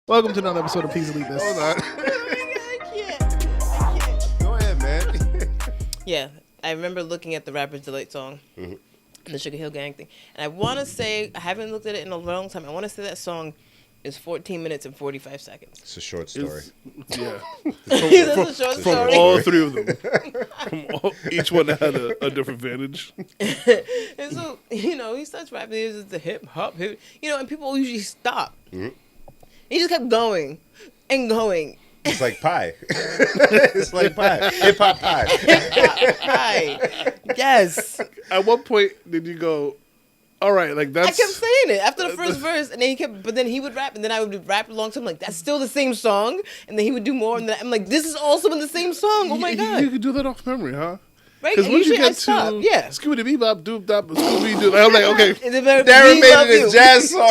Welcome to another episode of Please Delete This. Hold on. I can't. Go ahead, man. Yeah, I remember looking at the Rapper's Delight song and the Sugar Hill Gang thing. And I want to say, I haven't looked at it in a long time. I want to say that song is 14 minutes and 45 seconds. It's a short story. Yeah. That's a short From story. all three of them. Each one had a different vantage. And so, he starts rapping. He was the hip hop, and people usually stop. Mm-hmm. He just kept going and going. It's like pie. It's like pie. Hip hop pie. Hi. Yes. At what point did you go, all right, like that's... I kept saying it after the first verse, and then he would rap, and then I would rap along to him like, that's still the same song, and then he would do more, and then I'm like, this is also in the same song. Oh my god! You could do that off memory, huh? Right? Because once you Usually I get stop. to Yeah. Scooby Bebop, Doop Dop, Scooby Doo, I'm like, okay, Darren made it a jazz song.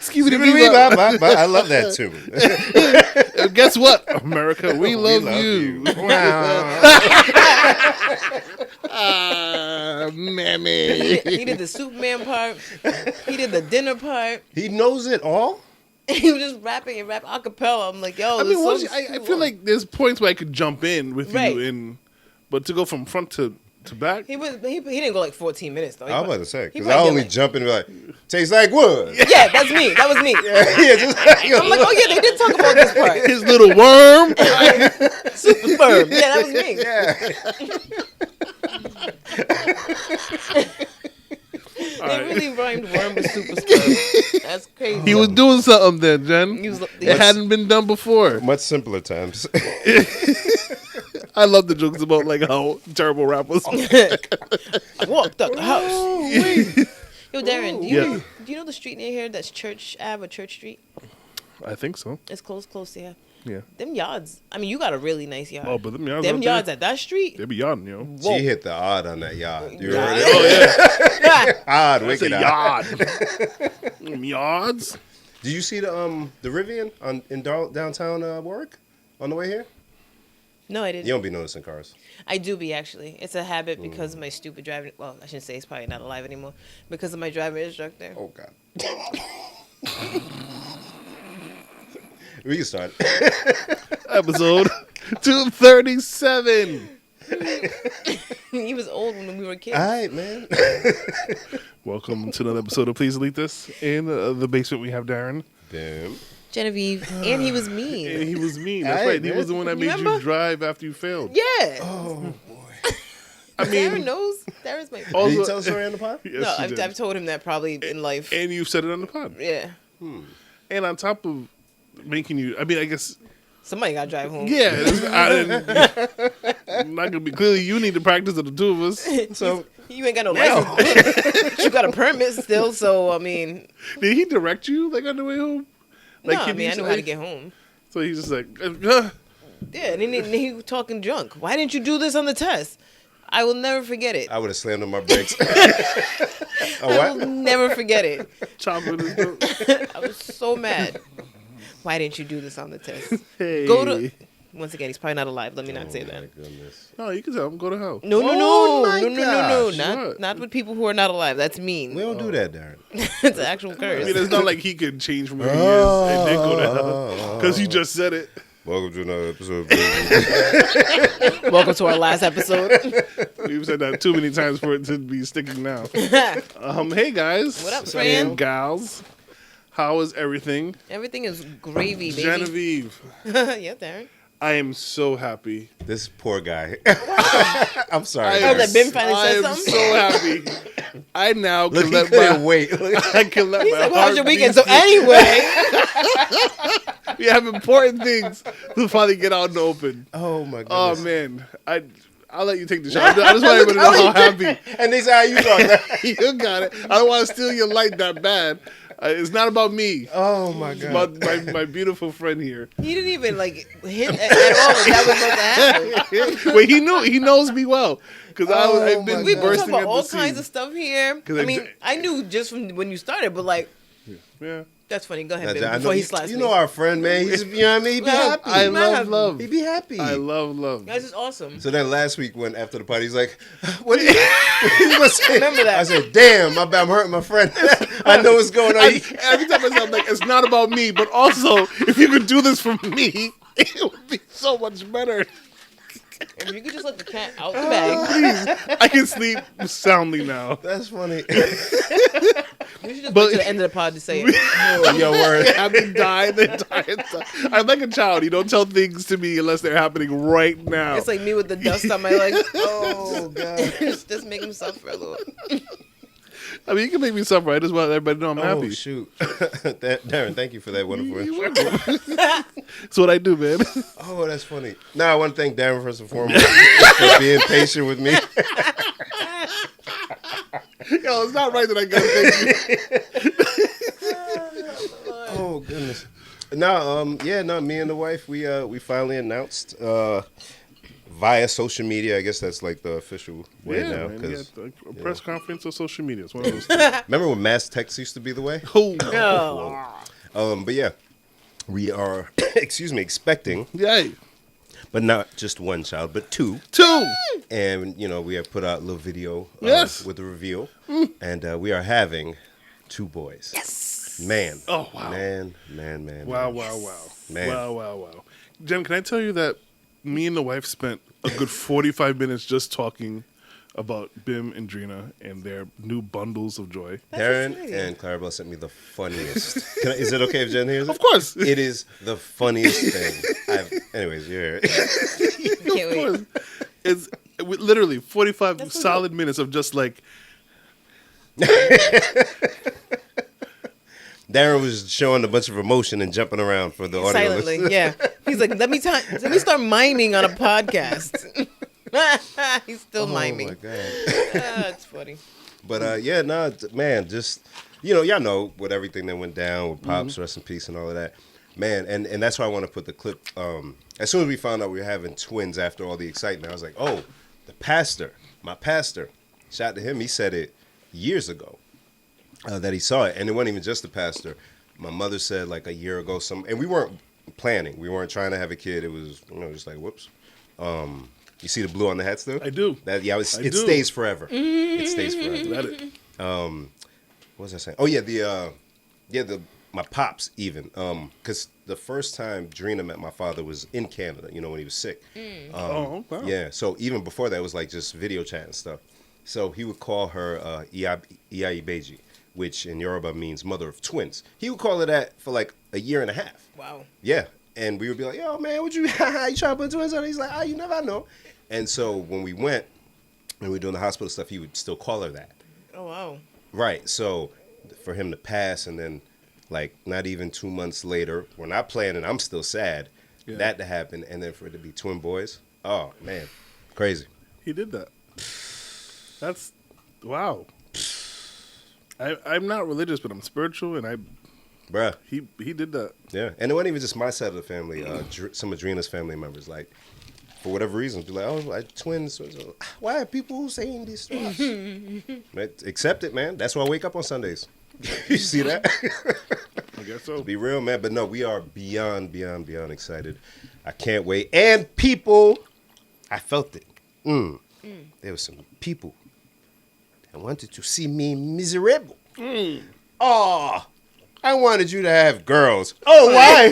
Scooby Bebop. I love that tune. Guess what, America? We love you. Mammy. He did the Superman part. He did the dinner part. He knows it all. He was just rapping and rap a cappella. I'm like, yo, I mean, I I feel like there's points where I could jump in with Right. you, but to go from front to back, he didn't go like 14 minutes though. I was about to say, because he I probably only did, jump in and be like, tastes like wood. Yeah, that's me. That was me. Yeah, just like, I'm like, oh yeah, they did talk about this part. his little worm. Super firm. Yeah, that was me. They really rhymed worm with super sperm. That's crazy. He was doing something then, Jen. He was- It hadn't been done before. much simpler times. I love the jokes about like how terrible rap was. I walked up the house. Yo, Darren, do you know the street near here that's Church Ave or Church Street? I think so. It's close there. Yeah. Them yards. I mean, you got a really nice yard. Oh, but them yards. Them out yards there, at that street. they be yarding, yo. Whoa. She hit the odd on that yard. You Yeah. heard it? Oh yeah, Odd, it's a wicked odd. yard. Them yards. Did you see the Rivian in downtown Warwick on the way here? No, I didn't. You don't be noticing cars. I do be, actually. It's a habit because of my stupid driving. Well, I shouldn't say he's probably not alive anymore. Because of my driving instructor. Oh God. We can start. Episode 237. He was old when we were kids. All right, man. Welcome to another episode of Please Delete This. In the basement, we have Darren. Damn. Genevieve. And he was And mean. he was mean. That's Aight, right. He man. was the one that You made you remember? drive after you failed. Yeah. Oh boy. I Darren mean, knows. Darren's my... also, Did you tell a story on the pod? yes, no, you did. I've told him that probably in life. And you've said it on the pod. Yeah. And on top of making you, I mean, I guess, Somebody got to drive home. yeah, I'm not gonna be. Clearly, you need to practice of the two of us. So You ain't got no license. You got a permit still, so, I mean... Did he direct you like on the way home? Like, no, I can mean, you I knew say- how to get home. So he's just like, Yeah, and then he was talking drunk. Why didn't you do this on the test? I will never forget it. I would have slammed on my brakes. I will never forget it. chopping his throat. I was so mad. Why didn't you do this on the test? Hey. Go to... Once again, he's probably not alive. Let me not say that. Goodness. No, you can tell him go to hell. No. Oh my gosh. What? Not with people who are not alive. That's mean. We don't do that, Darren. It's an actual I curse. mean, it's not like he could change from who he is and then go to hell because he just said it. Welcome to another episode. Welcome to our last episode. We've said that too many times for it to be sticking now. Hey guys. What up, And Fran? gals. How is everything? Everything is gravy, baby. Genevieve, Yeah, Darren. I am so happy. This poor guy. I'm sorry. I Oh, am, that Ben finally I said am something? so happy. I now Look, can he let couldn't my wait. I can let He's my like, heart how's your beat weekend? So free. anyway, We have important things to finally get out in the open. Oh my Oh goodness. man, I'll let you take the shot. I just want everybody to know how happy And they say how you thought. you got it. I don't want to steal your light that bad. It's not about me. Oh my It's God. about my beautiful friend here. he didn't even like hint at all that was about to happen. Wait, he knows me well because I've my been We've been bursting talking at about all the kinds seams. of stuff here. 'Cause I mean, I knew just from when you started, but like, Yeah. That's funny. Go ahead, Now, baby, I know before he slaps you me. know our friend, man. He's, you know what I mean? He'd be happy. I My love husband. love. He'd be happy. I love love. That's just awesome. So then last week, when after the party, he's like, "What do you say?" Remember that. I said, "Damn, my bad. I'm hurting my friend. I know what's going on." Every time I sound like it's not about me, but also if you could do this for me, it would be so much better. If you could just let the cat out the bag. Please, I can sleep soundly now. That's funny. We should just But- wait to the end of the pod to say it. Oh, yo, word. I've been dying the entire time. I'm like a child. You don't tell things to me unless they're happening right now. It's like me with the dust on my leg. Oh God. Just make him suffer a little. I mean, you can make me suffer. I just want everybody to know I'm Oh happy. shoot, Darren, thank you for that wonderful You're intro. welcome. That's what I do, man. Oh, that's funny. Now I want to thank Darren first and foremost for being patient with me. Yo, it's not right that I got to thank you. Oh goodness. No, me and the wife, we finally announced via social media. I guess that's like the official way now. man. 'Cause A press conference or social media. It's one of those things. remember when mass text used to be the way? Oh, No. But yeah, we are expecting, yay. but not just one child, but two. 2. And we have put out a little video Yes. with the reveal, and we are having 2 boys. Yes. Man. Oh, wow. Man. Wow. Man. Wow. Jen, can I tell you that me and the wife spent a good 45 minutes just talking about Bim and Drina and their new bundles of joy? Darren exciting. and Clarabelle sent me the funniest. Is it okay if Jen hears it? Of course. It is the funniest thing. Anyways, you hear it. Can't wait. Of course. It's literally 45 That's so solid minutes of just like, Darren was showing a bunch of emotion and jumping around for the audio. Silently, listeners. yeah. He's like, let me start miming on a podcast. He's still miming. Oh my god. That's funny. But man, just y'all know with everything that went down with Pops, rest in peace, and all of that, man. And that's why I want to put the clip. As soon as we found out we were having twins after all the excitement, I was like, oh, my pastor, shout out to him. He said it years ago that he saw it, and it wasn't even just the pastor. My mother said like a year ago, and we weren't planning. We weren't trying to have a kid. It was just like whoops. You see the blue on the hat still? I do. It do. stays forever. It stays forever. Let it. What was I saying? Oh yeah, my pops even because the first time Drina met my father was in Canada. When he was sick. Oh, wow. Yeah, so even before that it was like just video chat and stuff. So he would call her Iaibeji, which in Yoruba means mother of twins. He would call her that for like a year and a half. Wow. Yeah. And we would be like, yo, man, would you trying to put twins on? He's like, you never know. And so when we went and we were doing the hospital stuff, he would still call her that. Oh, wow. Right. So for him to pass and then like not even 2 months later, we're not planning, I'm still sad, that to happen. And then for it to be twin boys. Oh, man. Crazy. He did that. That's, wow. I'm not religious, but I'm spiritual, and Bruh. he did that. Yeah. And it wasn't even just my side of the family. Some of Drina's family members, like, for whatever reason, be like, oh, like twins. So, why are people saying this to us? But accept it, man. That's why I wake up on Sundays. You see that? I guess so. Be real, man. But no, we are beyond excited. I can't wait. And people, I felt it. There were some people that wanted to see me miserable. Oh, I wanted you to have girls. Oh, why?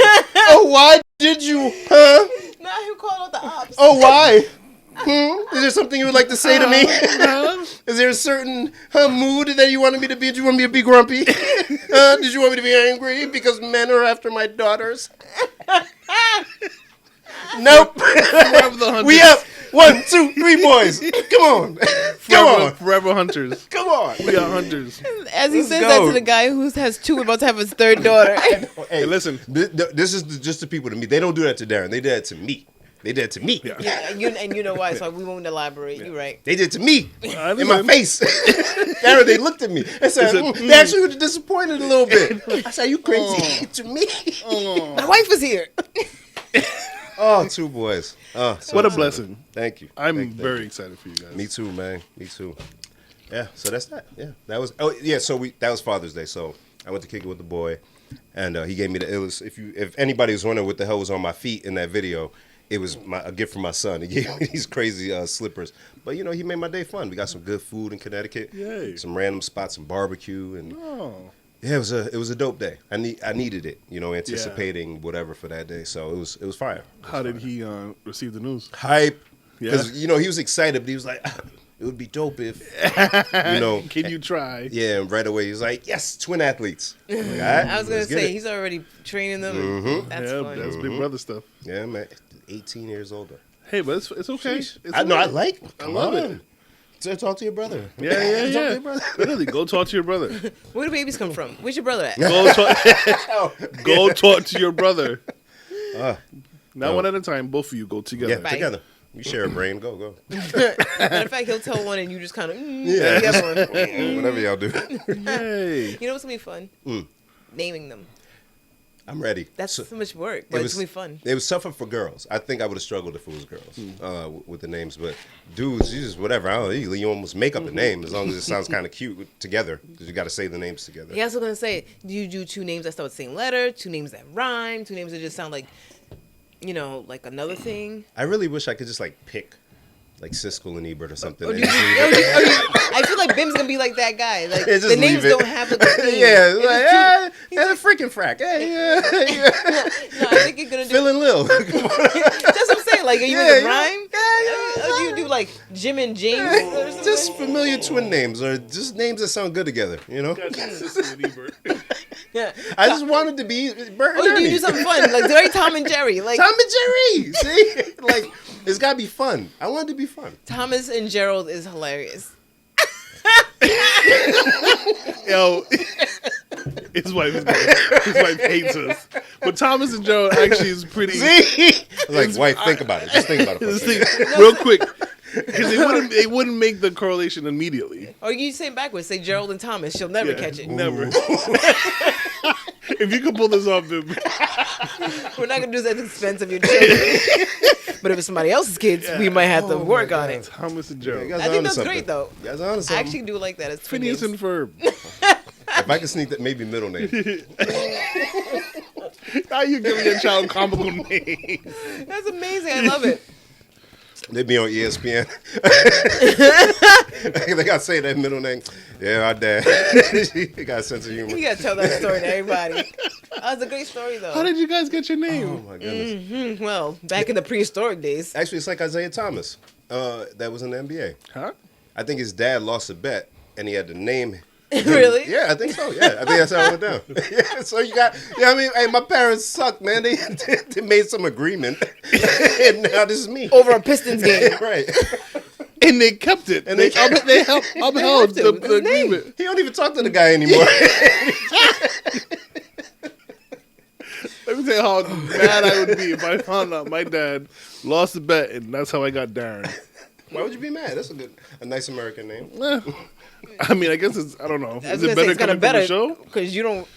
Oh, why did you? Huh? Now who called out the ops? Oh, why? Is there something you would like to say to me? Is there a certain mood that you wanted me to be? Did you want me to be grumpy? Did you want me to be angry because men are after my daughters? Nope. We up. 1, 2, 3 boys. Come on. Come on. Forever hunters. Come on. We are hunters. As he Let's says go. that to the guy who has 2, about to have his 3rd daughter. Hey, listen. This is just the people to me. They don't do that to Darren. They did that to me. They did it to me. Yeah. Yeah, and you know why, so we won't elaborate. You're right. They did it to me. I In my listen. face. Darren, they looked at me and said, they actually were disappointed a little bit. I said, you crazy? To me. My wife is here. Oh, 2 boys. Oh, so What a excited. blessing. Thank you. I'm Thank you. very excited for you guys. Me too, man. Me too. Yeah, so that's that. Yeah, that was. Oh, yeah. So that was Father's Day. So I went to kick it with the boy. And he gave me the illest. If anybody was wondering what the hell was on my feet in that video, it was a gift from my son. He gave me these crazy slippers. But you know, he made my day fun. We got some good food in Connecticut. Yay. Some random spots, some barbecue, and Oh. yeah, it was a dope day. I needed it, you know, anticipating whatever for that day. So it was fire. How did he receive the news? Hype. Yeah. Because, you know, he was excited, but he was like, it would be dope if, you know. Can you try? Yeah, and right away he was like, yes, twin athletes. Like, all right, I was gonna let's get say it. he's already training them. That's Yeah, fun. that's Big Brother stuff. Yeah, man, 18 years older. Hey, but it's okay. Sheesh. It's I know, okay. I love on. it. So talk to your brother. Yeah, Talk to yeah. your brother. Literally, go talk to your brother. Where do babies come from? Where's your brother at? Go talk, go talk to your brother. Not no. one at a time. Both of you go together. Yeah, Bye. together. You share a brain. Go. Matter of fact, he'll tell one and you just kind of Yeah. the other one. Whatever y'all do. Yay. You know what's gonna be fun? Naming them. I'm ready. That's So- so much work, but it's gonna be fun. It was tougher for girls. I think I would have struggled if it was girls with the names. But dudes, you just whatever. I don't know. You almost make up a name as long as it sounds kind of cute together because you got to say the names together. Yeah, I was gonna say, do you do two names that start with the same letter, two names that rhyme, two names that just sound like, you know, like another thing? I really wish I could just like pick like Siskel and Ebert or something. Or and do you, just leave it. I feel like Bim's gonna be like that guy. Like Yeah, just the names leave it. don't have a good theme. Yeah, It's like, just too- yeah, freaking frack. Hey, yeah. No, I think you're gonna do. Phil and Lil. That's what I'm saying. Like, are you Yeah, in the rhyme? Or do you do like Jim and James? Or something? Just familiar twin names or just names that sound good together, you know? Yeah. I just wanted to be Bert and Or do Ernie. you do something fun? Like very Tom and Jerry. Like Tom and Jerry. See? Like, it's got to be fun. I want it to be fun. Thomas and Gerald is hilarious. Yo, his wife hates us. But Thomas and Joe actually is pretty. See? I was like, wife, think about it. Just think about it for a This second. thing, real quick, because it wouldn't make the correlation immediately. Or you say it backwards. Say Gerald and Thomas. She'll never Yeah, catch it. Never. If you could pull this off, then We're not gonna do this at the expense of your children. But if it's somebody else's kids, we might have to work on it. Thomas and You Joe, guys I are think onto that's something. great though. You guys are onto I something. actually do like that as twin Phineas names. and Ferb. If I could sneak that, maybe middle name. Now you're giving your child comical names. That's amazing. I love it. They'd be on ESPN. They got to say that middle name. Yeah, our dad. He got a sense of humor. You gotta tell that story to everybody. That's a great story though. How did you guys get your Oh, name? my goodness. Well, back in the prehistoric days. Actually, it's like Isaiah Thomas. That was in the NBA. Huh? I think his dad lost a bet, and he had to name him. Really? Yeah, I think so. Yeah, I think that's how it went down. Yeah, so you got, I mean, hey, my parents suck, man. They made some agreement, and now this is me. Over a Pistons game. Right. And they kept it. And they they upheld to. the It's his name. agreement. He don't even talk to the guy anymore. Let me tell you how mad I would be if I found out my dad lost the bet, and that's how I got Darren. Why would you be mad? That's a nice American name. Eh, I mean, I guess it's, I don't know. I was Is it gonna say better it's kind coming of from better the show? because you don't.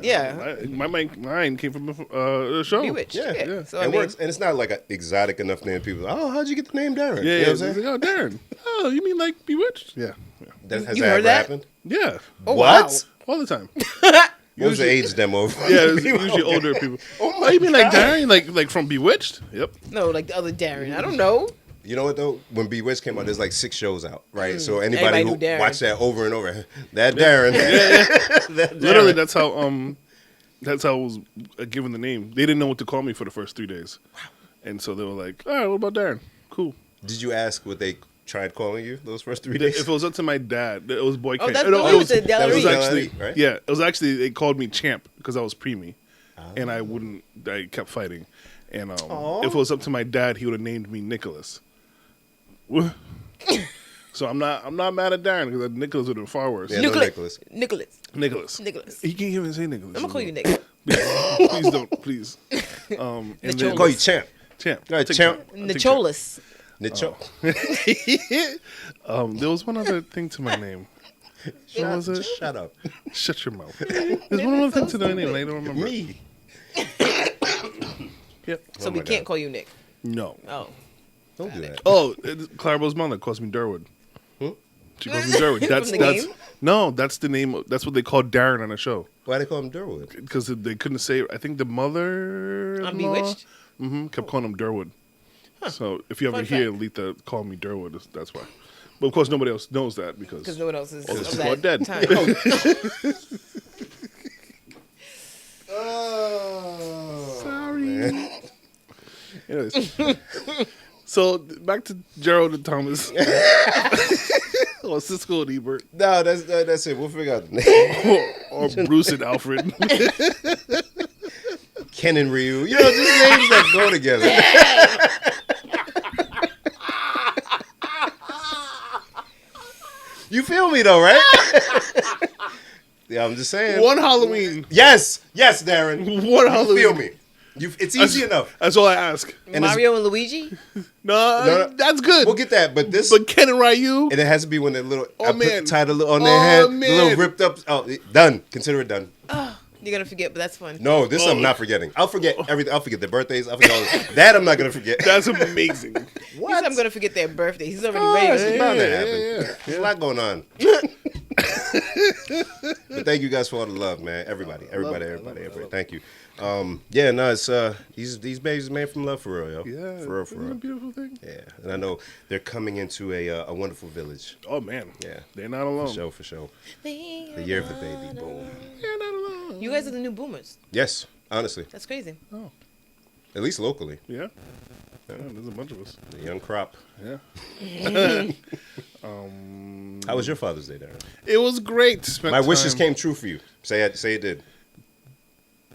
Yeah. Mine came from the show. Bewitched. Yeah, yeah. So it I mean, works, and it's not like an exotic enough name. People, oh, how'd you get the name Darren? Yeah, You know yeah. what I'm It's saying? like, oh, Darren. Oh, you mean like Bewitched? Yeah. That, has You that heard ever that? happened? Yeah. Oh, What? All the time. What was the age demo? Yeah, it's usually older people. Oh, Oh, you mean like Darren? Like from Bewitched? Yep. no, like the other Darren. I don't know. You know what though? When Bewitched came out, there's like 6 shows out, right? So Everybody anybody knew who Darren. watched that over and over, that Darren, that Darren. Literally, that's how I was given the name. They didn't know what to call me for the first 3 days. Wow. And so they were like, all right, what about Darren? Cool. Did you ask what they tried calling you those first 3 If days? it was up to my dad, it was Boy King. that's No, the it one was, with the that was Delary. actually, Delary, right? yeah, it was actually, they called me Champ because I was preemie. And I kept fighting. And if it was up to my dad, he would have named me Nicholas. So I'm not mad at Darren because Nicholas would have been far worse. Yeah, no Nicholas. Nicholas. Nicholas. He can't even say Nicholas. I'm gonna call you Nick. Please don't, please. And then, Nicholas. Call you Champ. Champ. All right, Take Champ. Champ. Nicholas. Nicho. There was one other thing to my name. What was it? Shut up. Shut your mouth. There's one other thing to my name and I don't remember. Me. Yep. So Oh we my can't God. call you Nick. No. Oh. Don't do that. Oh, Clarabelle's mother calls me Durwood. She calls me Durwood. From the game? No, that's the name. That's what they call Darren on the show Why they call him Durwood? because they couldn't say. I think the mother On Bewitched? kept calling him Durwood. So if you ever Fun hear fact. Letha call me Durwood, that's why. But of course, nobody else knows that Because because no one else is all the of people are that dead. time. Oh, Sorry. Anyways, so back to Gerald and Thomas, or Cisco and Ebert, no, that's it. We'll figure out the name. or Bruce and Alfred. Ken and Ryu. You know, just names that go together. You feel me though, right? Yeah, I'm just saying. One Halloween. Yes, Darren. One You Halloween. feel me? It's easy enough. That's all I ask. And Mario and Luigi? No, that's good. We'll get that, but this. But Ken and Ryu. And it has to be when they're little. Oh, man. Tied a little on their Oh, head. The man. little ripped up. Oh, done. Consider it done. You're going to forget, but that's fun. No, this I'm not forgetting. I'll forget everything. I'll forget their birthdays. I'll forget all this. That I'm not gonna forget. That's amazing. He said I'm going to forget their birthday. He's already Oh, ready. it's to bound to yeah, happen. yeah. There's a lot going on. But thank you guys for all the love, man. Everybody. Thank you. Yeah, no, it's these babies are made from love for real, yo. Yeah, for isn't it a real. beautiful thing? Yeah, and I know they're coming into a wonderful village. Oh man, Yeah. they're not alone. For sure. The year of the baby, boom. They're not alone. You guys are the new boomers. Yes, honestly, That's crazy. Oh, at least locally, yeah. Yeah, there's a bunch of us. the young crop. Yeah. How was your Father's Day, Darren? It was great. Spent My wishes time- came true for you. Say it did.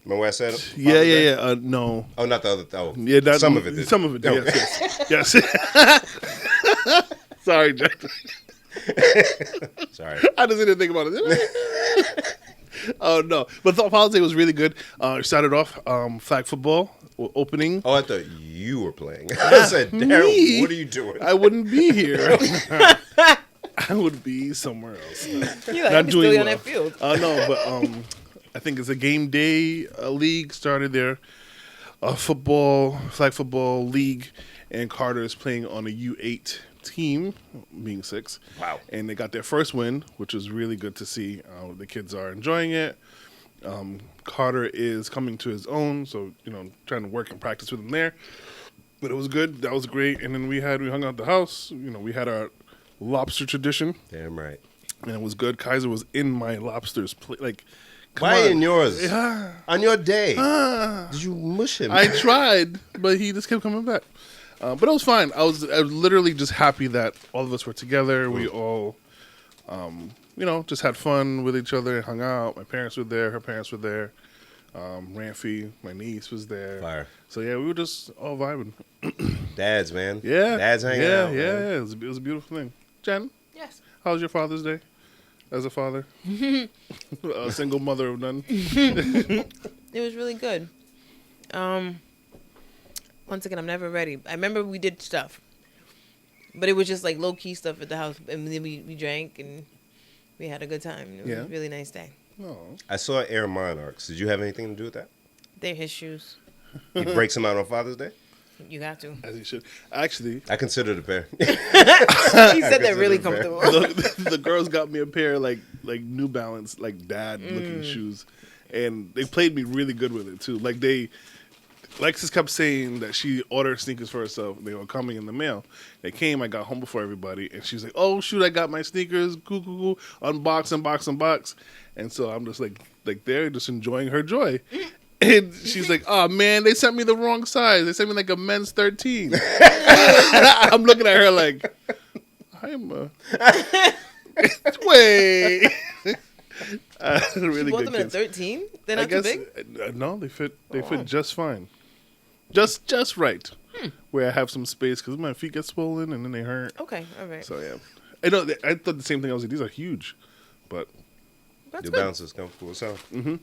Remember what I said? Father's Yeah, Day? yeah. No. Oh, not the other. Oh, Yeah, that, some of it did. Some of it did. Okay. Yes. Sorry, Jack. Sorry. I just didn't think about it. Oh no, but the Father's Day was really good. Started off flag football opening. Oh, I thought you were playing. I said, Darren, Me? what are you doing? I wouldn't be here. I would be somewhere else. You're like, I'm still on that field. No, but I think it's a game day league started there. Flag football league, and Carter is playing on a U8 team, being 6. Wow. And they got their first win, which was really good to see. The kids are enjoying it. Carter is coming to his own, so trying to work and practice with him there. But it was good. That was great. And then we hung out at the house. We had our lobster tradition, Damn right. and it was good. Kaiser was in my lobster's plate. Like, come Why on. in yours? Yeah. On your day? Did you mush him? I tried, but he just kept coming back. But it was fine. I was literally just happy that all of us were together. We all, just had fun with each other and hung out. My parents were there. Her parents were there. Ramphy, my niece, was there. Fire. So, yeah, we were just all vibing. Dads, man. Yeah. Dads hanging out. Yeah, man. yeah. It was a beautiful thing. Jen, Yes. how was your Father's Day as a father? A single mother of none. It was really good. Once again, I'm never ready. I remember we did stuff, but it was just like low key stuff at the house, and then we drank and we had a good time. It was Yeah. a really nice day. Oh. I saw Air Monarchs. Did you have anything to do with that? They're his shoes. He breaks them out on Father's Day? You got to. As you should. Actually, I consider the pair. He said they're really consider it comfortable. the girls got me a pair like New Balance, like dad looking shoes, and they played me really good with it too. Like Lexus kept saying that she ordered sneakers for herself. They were coming in the mail. They came. I got home before everybody, and she was like, "Oh shoot, I got my sneakers. Cool. Unbox." And so I'm just like there, just enjoying her joy. And she's like, "Oh man, they sent me the wrong size. They sent me like a men's 13." I'm looking at her like, I'm wait. Really You bought good them in a kids. 13? They're I not too guess big? no, they fit. They wow. fit just fine, just right. Where I have some space because my feet get swollen and then they hurt. Okay, all right. So yeah, I know. I thought the same thing. I was like, these are huge, but That's Your good. balance is comfortable. So that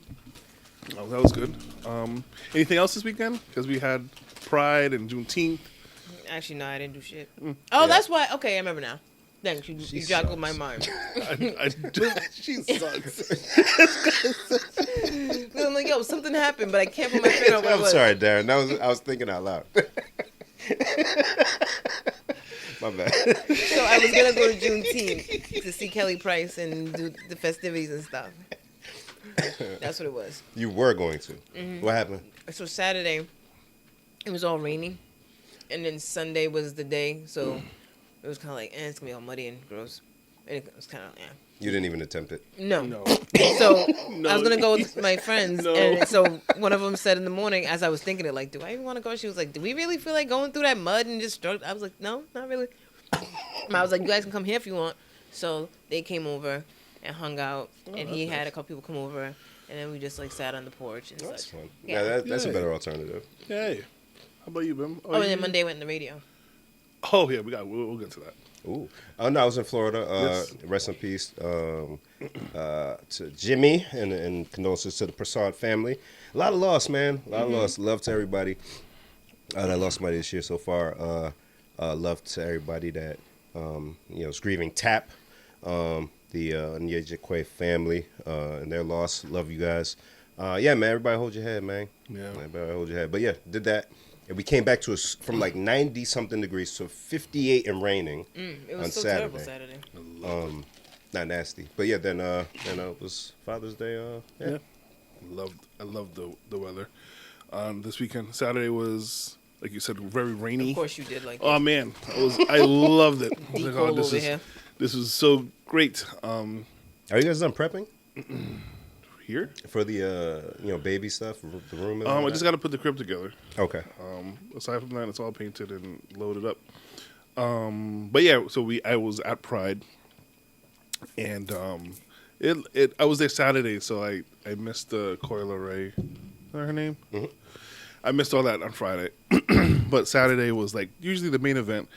was good. Anything else this weekend? Because we had Pride and Juneteenth. Actually, no, I didn't do shit. Mm. Oh, that's why. Okay, I remember now. Thanks. You She joggled sucks. my mind. She sucks. I'm like, yo, something happened, but I can't put my finger on what it I'm was. sorry, Darren. I was thinking out loud. My bad. So I was gonna go to Juneteenth to see Kelly Price and do the festivities and stuff. That's what it was. You were going to. What happened? So Saturday, it was all rainy, and then Sunday was the day. So it was kind of like, it's gonna be all muddy and gross. And it was kind of, You didn't even attempt it. No. No. So No. I was gonna go with my friends, No. and so one of them said in the morning, as I was thinking it, like, do I even want to go? She was like, do we really feel like going through that mud and just struggle? I was like, no, not really. I was like, you guys can come here if you want. So they came over and hung out, and he had a couple people come over, and then we just like sat on the porch and That's such. fun. Yeah. Yeah, that's a Yeah. better alternative. Hey, how about you, Bim? Oh, and you- then Monday went on the radio. Oh yeah, we'll get to that. Ooh. Oh no, I was in Florida. Yes. Rest in peace to Jimmy and condolences to the Prasad family. A lot of loss, man. A lot of loss. Love to everybody that lost somebody this year so far. Love to everybody that is grieving Tap, the Nyejikwe family and their loss. Love you guys. Yeah, man. Everybody hold your head, man. Yeah. Everybody hold your head. But yeah, did that. And we came back to us from like 90 something degrees to 58 and raining It was on so Saturday. terrible Saturday. Not nasty, but yeah. Then it was Father's Day. Yeah. I loved the weather. This weekend, Saturday was, like you said, very rainy. Of course you did like Oh man, I loved it. I was Deep like, cold this over is here. this was so great. Are you guys done prepping Here, for the baby stuff, the room? And I all just that? got to put the crib together. Okay. Aside from that, it's all painted and loaded up. But yeah, so I was at Pride, and I was there Saturday, so I missed the Coil Ray. Is that her name? Mm-hmm. I missed all that on Friday, but Saturday was like usually the main event,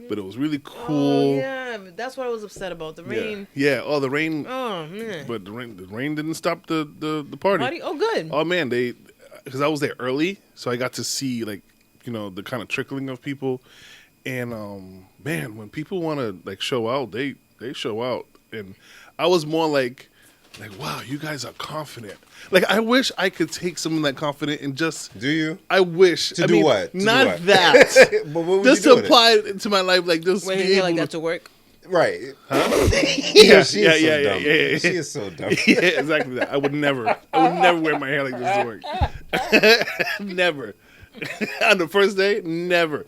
but it was really cool. Oh yeah, that's what I was upset about. The rain. Yeah. Oh, the rain. Oh man. But the rain didn't stop the party. Party? Oh good. Oh man, because I was there early, so I got to see the kind of trickling of people, and man, when people want to like show out, they show out, and I was more like wow, you guys are confident. Like I wish I could take some of that confidence and just. Do you? I wish. To do what? To do Not what? that. But what would Just you to do with it? apply it to my life, like just. When be you feel able like to- that to work. Right. Yeah, She yeah, is so yeah, dumb. yeah. She is so dumb. Yeah, exactly that. I would never wear my hair like this to work. Never. On the first day, never.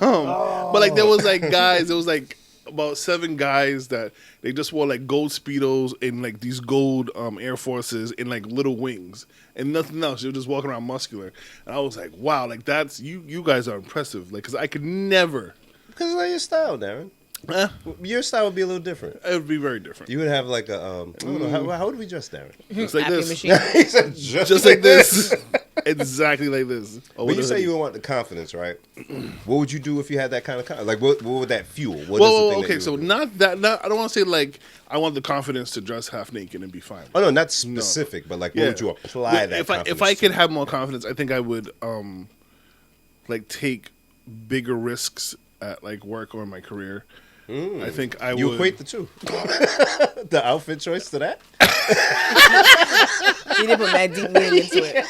But like there was like guys, there was like about 7 guys that they just wore like gold Speedos and like these gold Air Forces and like little wings and nothing else. They were just walking around muscular. And I was like, wow, like that's you guys are impressive. Like, cause I could never. Because of your style, Darren. Huh? Your style would be a little different. It would be very different. You would have like a I don't know how would we dress Darren? Just like Happy this. machine. He said Just like this. Exactly like this. Oh, But you say you would want the confidence, right? What would you do if you had that kind of confidence? Like, what would that fuel? What is the Well, thing that okay, you so would do? not that. Not I don't want to say like I want the confidence to dress half naked and be fine. Oh no, not specific, but like, what would you apply that? If I could have more confidence, I think I would like take bigger risks at like work or in my career. I think I You would equate the two, the outfit choice to that. He didn't put mad deep meaning into it.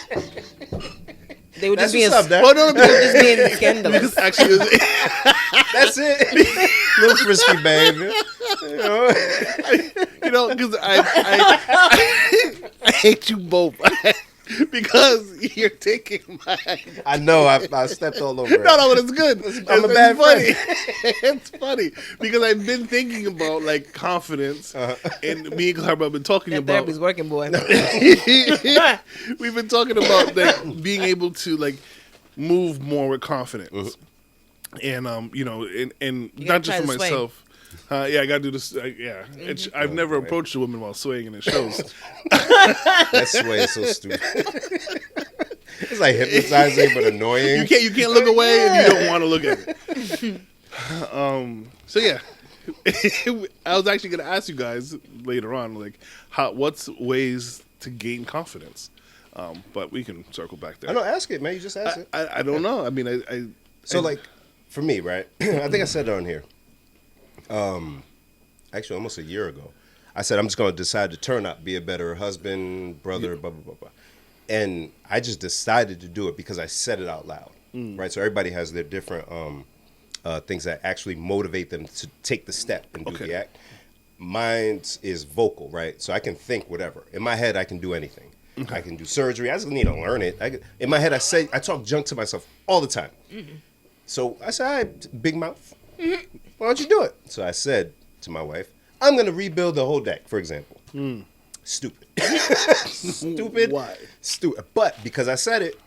They were That's just being what's up, Darren. Well, no, just being scandalous. because actually, That's it. Little frisky behavior. because I hate you both because you're taking my. I know. I stepped all over it. No, but it's good. I'm a It's bad funny. It's funny because I've been thinking about like confidence, and me and Clark have been talking That about. therapy's working, boy. We've been talking about like being able to like move more with confidence, and and You not gotta just try for the sway. myself. Yeah, I gotta do this. Yeah, I've never approached a woman while swaying, and it shows. That sway is so stupid. It's like hypnotizing but annoying. You can't look away, and you don't want to look at it. So yeah, I was actually gonna ask you guys later on, like, what's ways to gain confidence, but we can circle back there. I don't ask it, man. You just ask it. I don't know. I mean, So like, for me, right? I think I said it on here. Actually, almost a year ago, I said I'm just going to decide to turn up, be a better husband, brother, blah blah blah blah, and I just decided to do it because I said it out loud, right? So everybody has their different things that actually motivate them to take the step and do Okay. the act. Mine is vocal, right? So I can think whatever. In my head, I can do anything. I can do surgery. I just need to learn it. In my head, I talk junk to myself all the time. So I said, all right, big mouth, why don't you do it? So I said to my wife, I'm going to rebuild the whole deck, for example. Stupid. Stupid. Why? Stupid. But because I said it,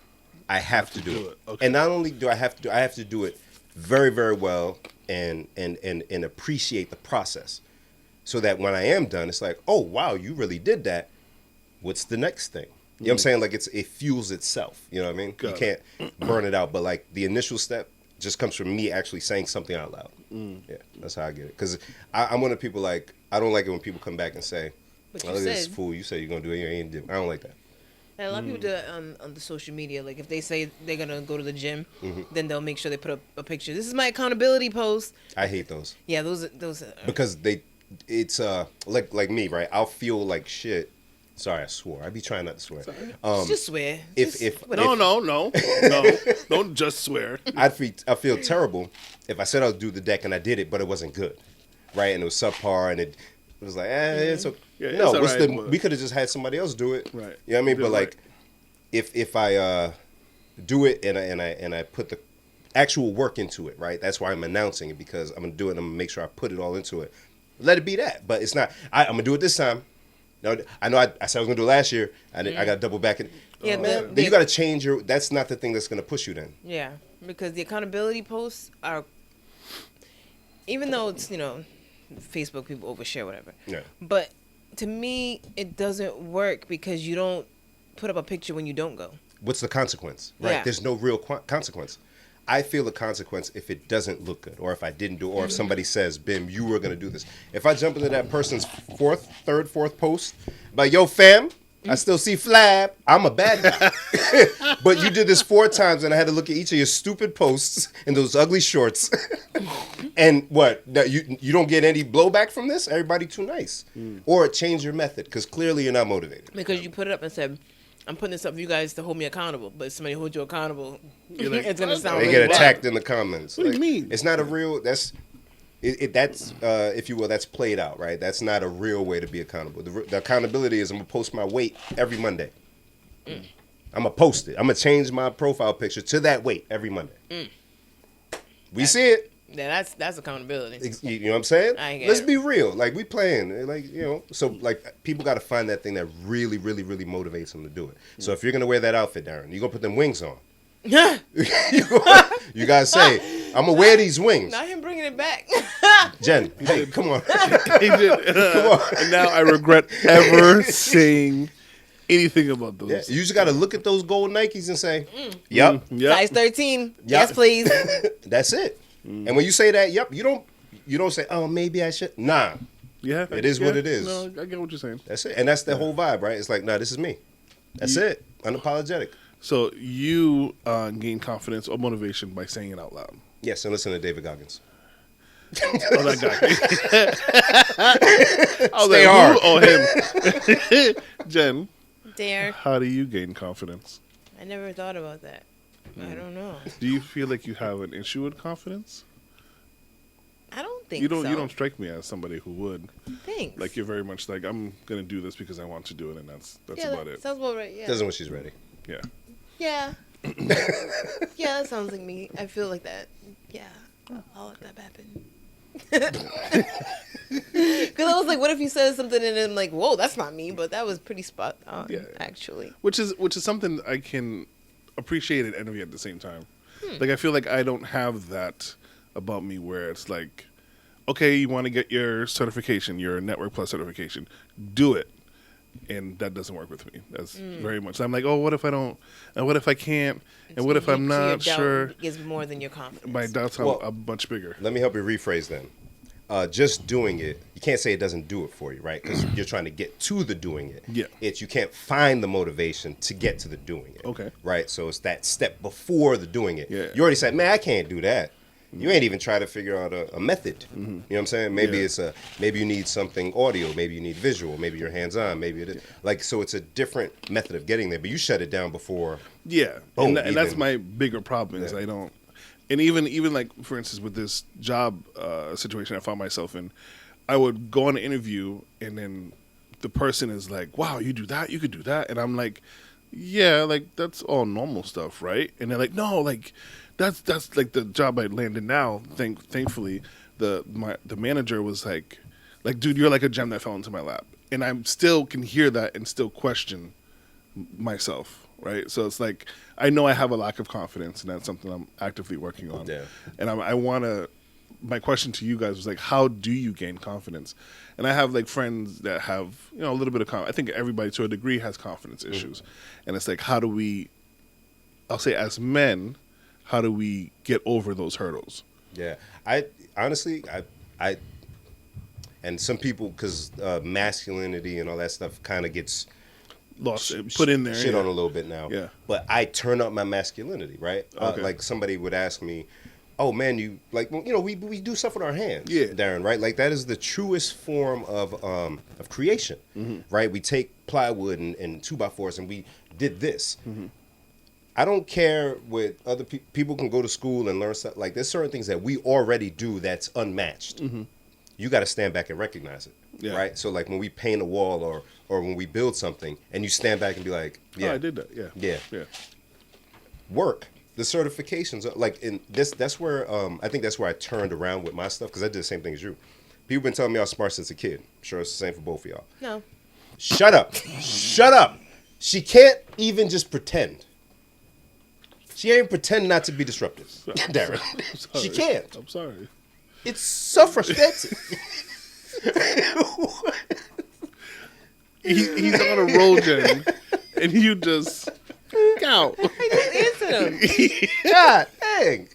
I have to do it. Okay. And not only do I have to do, I have to do it very, very well and appreciate the process. So that when I am done, it's like, oh, wow, you really did that. What's the next thing? You know what I'm saying? Like it fuels itself. You know what I mean? Got You can't burn it out. But like the initial step just comes from me actually saying something out loud. Yeah, that's how I get it. Because I'm one of the people like, I don't like it when people come back and say, But oh, you look at this said- fool. You said you're going to do it. You ain't do it. I don't like that. And a lot of people do it on the social media. Like if they say they're gonna go to the gym, then they'll make sure they put up a picture. This is my accountability post. I hate those. Yeah, those. Because it's like me, right? I'll feel like shit. Sorry, I swore. I be trying not to swear. Just swear. if- Just- No, don't just swear. I feel terrible if I said I'll do the deck and I did it, but it wasn't good, right? And it was subpar, and it was like, it's okay. Yeah, it's No, all right, but- we could have just had somebody else do it, Right. You know what I mean? Did But it like, if I do it and I put the actual work into it, right? That's why I'm announcing it, because I'm gonna do it. And I'm gonna make sure I put it all into it. Let it be that, but it's not. I'm gonna do it this time. No, I know. I said I was gonna do it last year. I got to double back it. Yeah, Man, then you got to change your. That's not the thing that's gonna push you. Then Yeah, because the accountability posts are, even though it's Facebook people overshare whatever. yeah. But to me, it doesn't work because you don't put up a picture when you don't go. What's the consequence? Right? Yeah. There's no real consequence. I feel the consequence if it doesn't look good, or if I didn't do, or if somebody says, "Bim, you were gonna do this." If I jump into that person's third, fourth post, like, "Yo, fam, I still see Flab. I'm a bad guy," but you did this 4 times, and I had to look at each of your stupid posts and those ugly shorts. And what? Now, you don't get any blowback from this? Everybody too nice, or change your method, because clearly you're not motivated. Because you put it up and said, I'm putting this up for you guys to hold me accountable. But if somebody holds you accountable, You're like, it's going to "What?" sound They really get bad. attacked in the comments. What do you mean? It's not a real. That's if you will, that's played out, right? That's not a real way to be accountable. The accountability is I'm gonna post my weight every Monday. I'm gonna post it. I'm gonna change my profile picture to that weight every Monday. We see it. Yeah, that's accountability. You know what I'm saying? I get Let's it. be real. Like, we playing. Like, so like people got to find that thing that really, really, really motivates them to do it. So if you're gonna wear that outfit, Darren, you're gonna put them wings on. You gotta say, I'm gonna wear these wings. Not him bringing it back. Jen, hey, come on. He did. And now I regret ever saying anything about those. Yeah, you just got to look at those gold Nikes and say, "Yep, Yep. Size 13. Yes, please. that's it." And when you say that, "Yep," you don't say, "Oh, maybe I should." Nah, Yeah. It is what it is. No, I get what you're saying. that's it, and that's the whole vibe, right? It's like, nah, this is me. That's it. Unapologetic. So you gain confidence or motivation by saying it out loud. Yes, and listen to David Goggins. Oh, that guy. I was Stay like, hard. who? Oh, him. Jen, Dare. how do you gain confidence? I never thought about that. I don't know. Do you feel like you have an issue with confidence? I don't think You don't. so. You don't strike me as somebody who would. Thanks. Like, you're very much like, I'm gonna do this because I want to do it, and that's yeah, about that it. sounds about right. Yeah. Doesn't when she's ready. Yeah. Yeah. Yeah, that sounds like me. I feel like that. Yeah. I'll let that happen. Because I was like, what if he says something and then I'm like, whoa, that's not me, but that was pretty spot on, Yeah. actually. Which is something I can appreciate and envy at the same time. Like, I feel like I don't have that about me where it's like, okay, you want to get your certification, your Network Plus certification, do it. And that doesn't work with me. That's very much. I'm like, oh, what if I don't? And what if I can't? And what if I'm So your not doubt sure? is more than your confidence. My doubts are Well- much bigger. Let me help you rephrase then. Just doing it, you can't say it doesn't do it for you, right? Because you're trying to get to the doing it. Yeah. It's you can't find the motivation to get to the doing it. Okay. Right? So it's that step before the doing it. Yeah. You already said, man, I can't do that. You ain't even try to figure out a method. You know what I'm saying? Maybe Yeah. maybe you need something audio, maybe you need visual, maybe you're hands-on, maybe it is. Like, so it's a different method of getting there, but you shut it down before. Yeah, Boom, and that's even- my bigger problem is Yeah. I don't. And even like, for instance, with this job situation I found myself in, I would go on an interview and then the person is like, wow, you do that, you could do that. And I'm like, yeah, like that's all normal stuff, right? And they're like, no, like that's like the job I landed now. Thankfully, the manager was like, dude, you're like a gem that fell into my lap. And I still can hear that and still question myself, right? So it's like, I know I have a lack of confidence, and that's something I'm actively working on. Yeah. And I want to, my question to you guys was like, how do you gain confidence? And I have like friends that have, a little bit of I think everybody to a degree has confidence issues. And it's like, how do we, I'll say as men, how do we get over those hurdles? Yeah. I honestly, and some people, because masculinity and all that stuff kind of gets lost, put in there, shit on a little bit now. Yeah. But I turn up my masculinity, right? Okay. Like somebody would ask me, oh man, you like, we do stuff with our hands, Yeah. Darren, right? Like that is the truest form of creation, right? We take plywood and 2x4s and we did this. I don't care what other people can go to school and learn stuff. Like there's certain things that we already do that's unmatched. You got to stand back and recognize it, right? So like when we paint a wall or when we build something and you stand back and be like, yeah, I did that. Yeah. Work. The certifications, like in this, that's where I think that's where I turned around with my stuff, because I did the same thing as you. People been telling me I was smart since a kid. I'm sure it's the same for both of y'all. No. Shut up. Shut up. She can't even just pretend. She ain't pretend not to be disruptive, Darren. She can't. I'm sorry. It's so frustrating. He's on a roll, Jen, and you just go. I just answered him. God dang.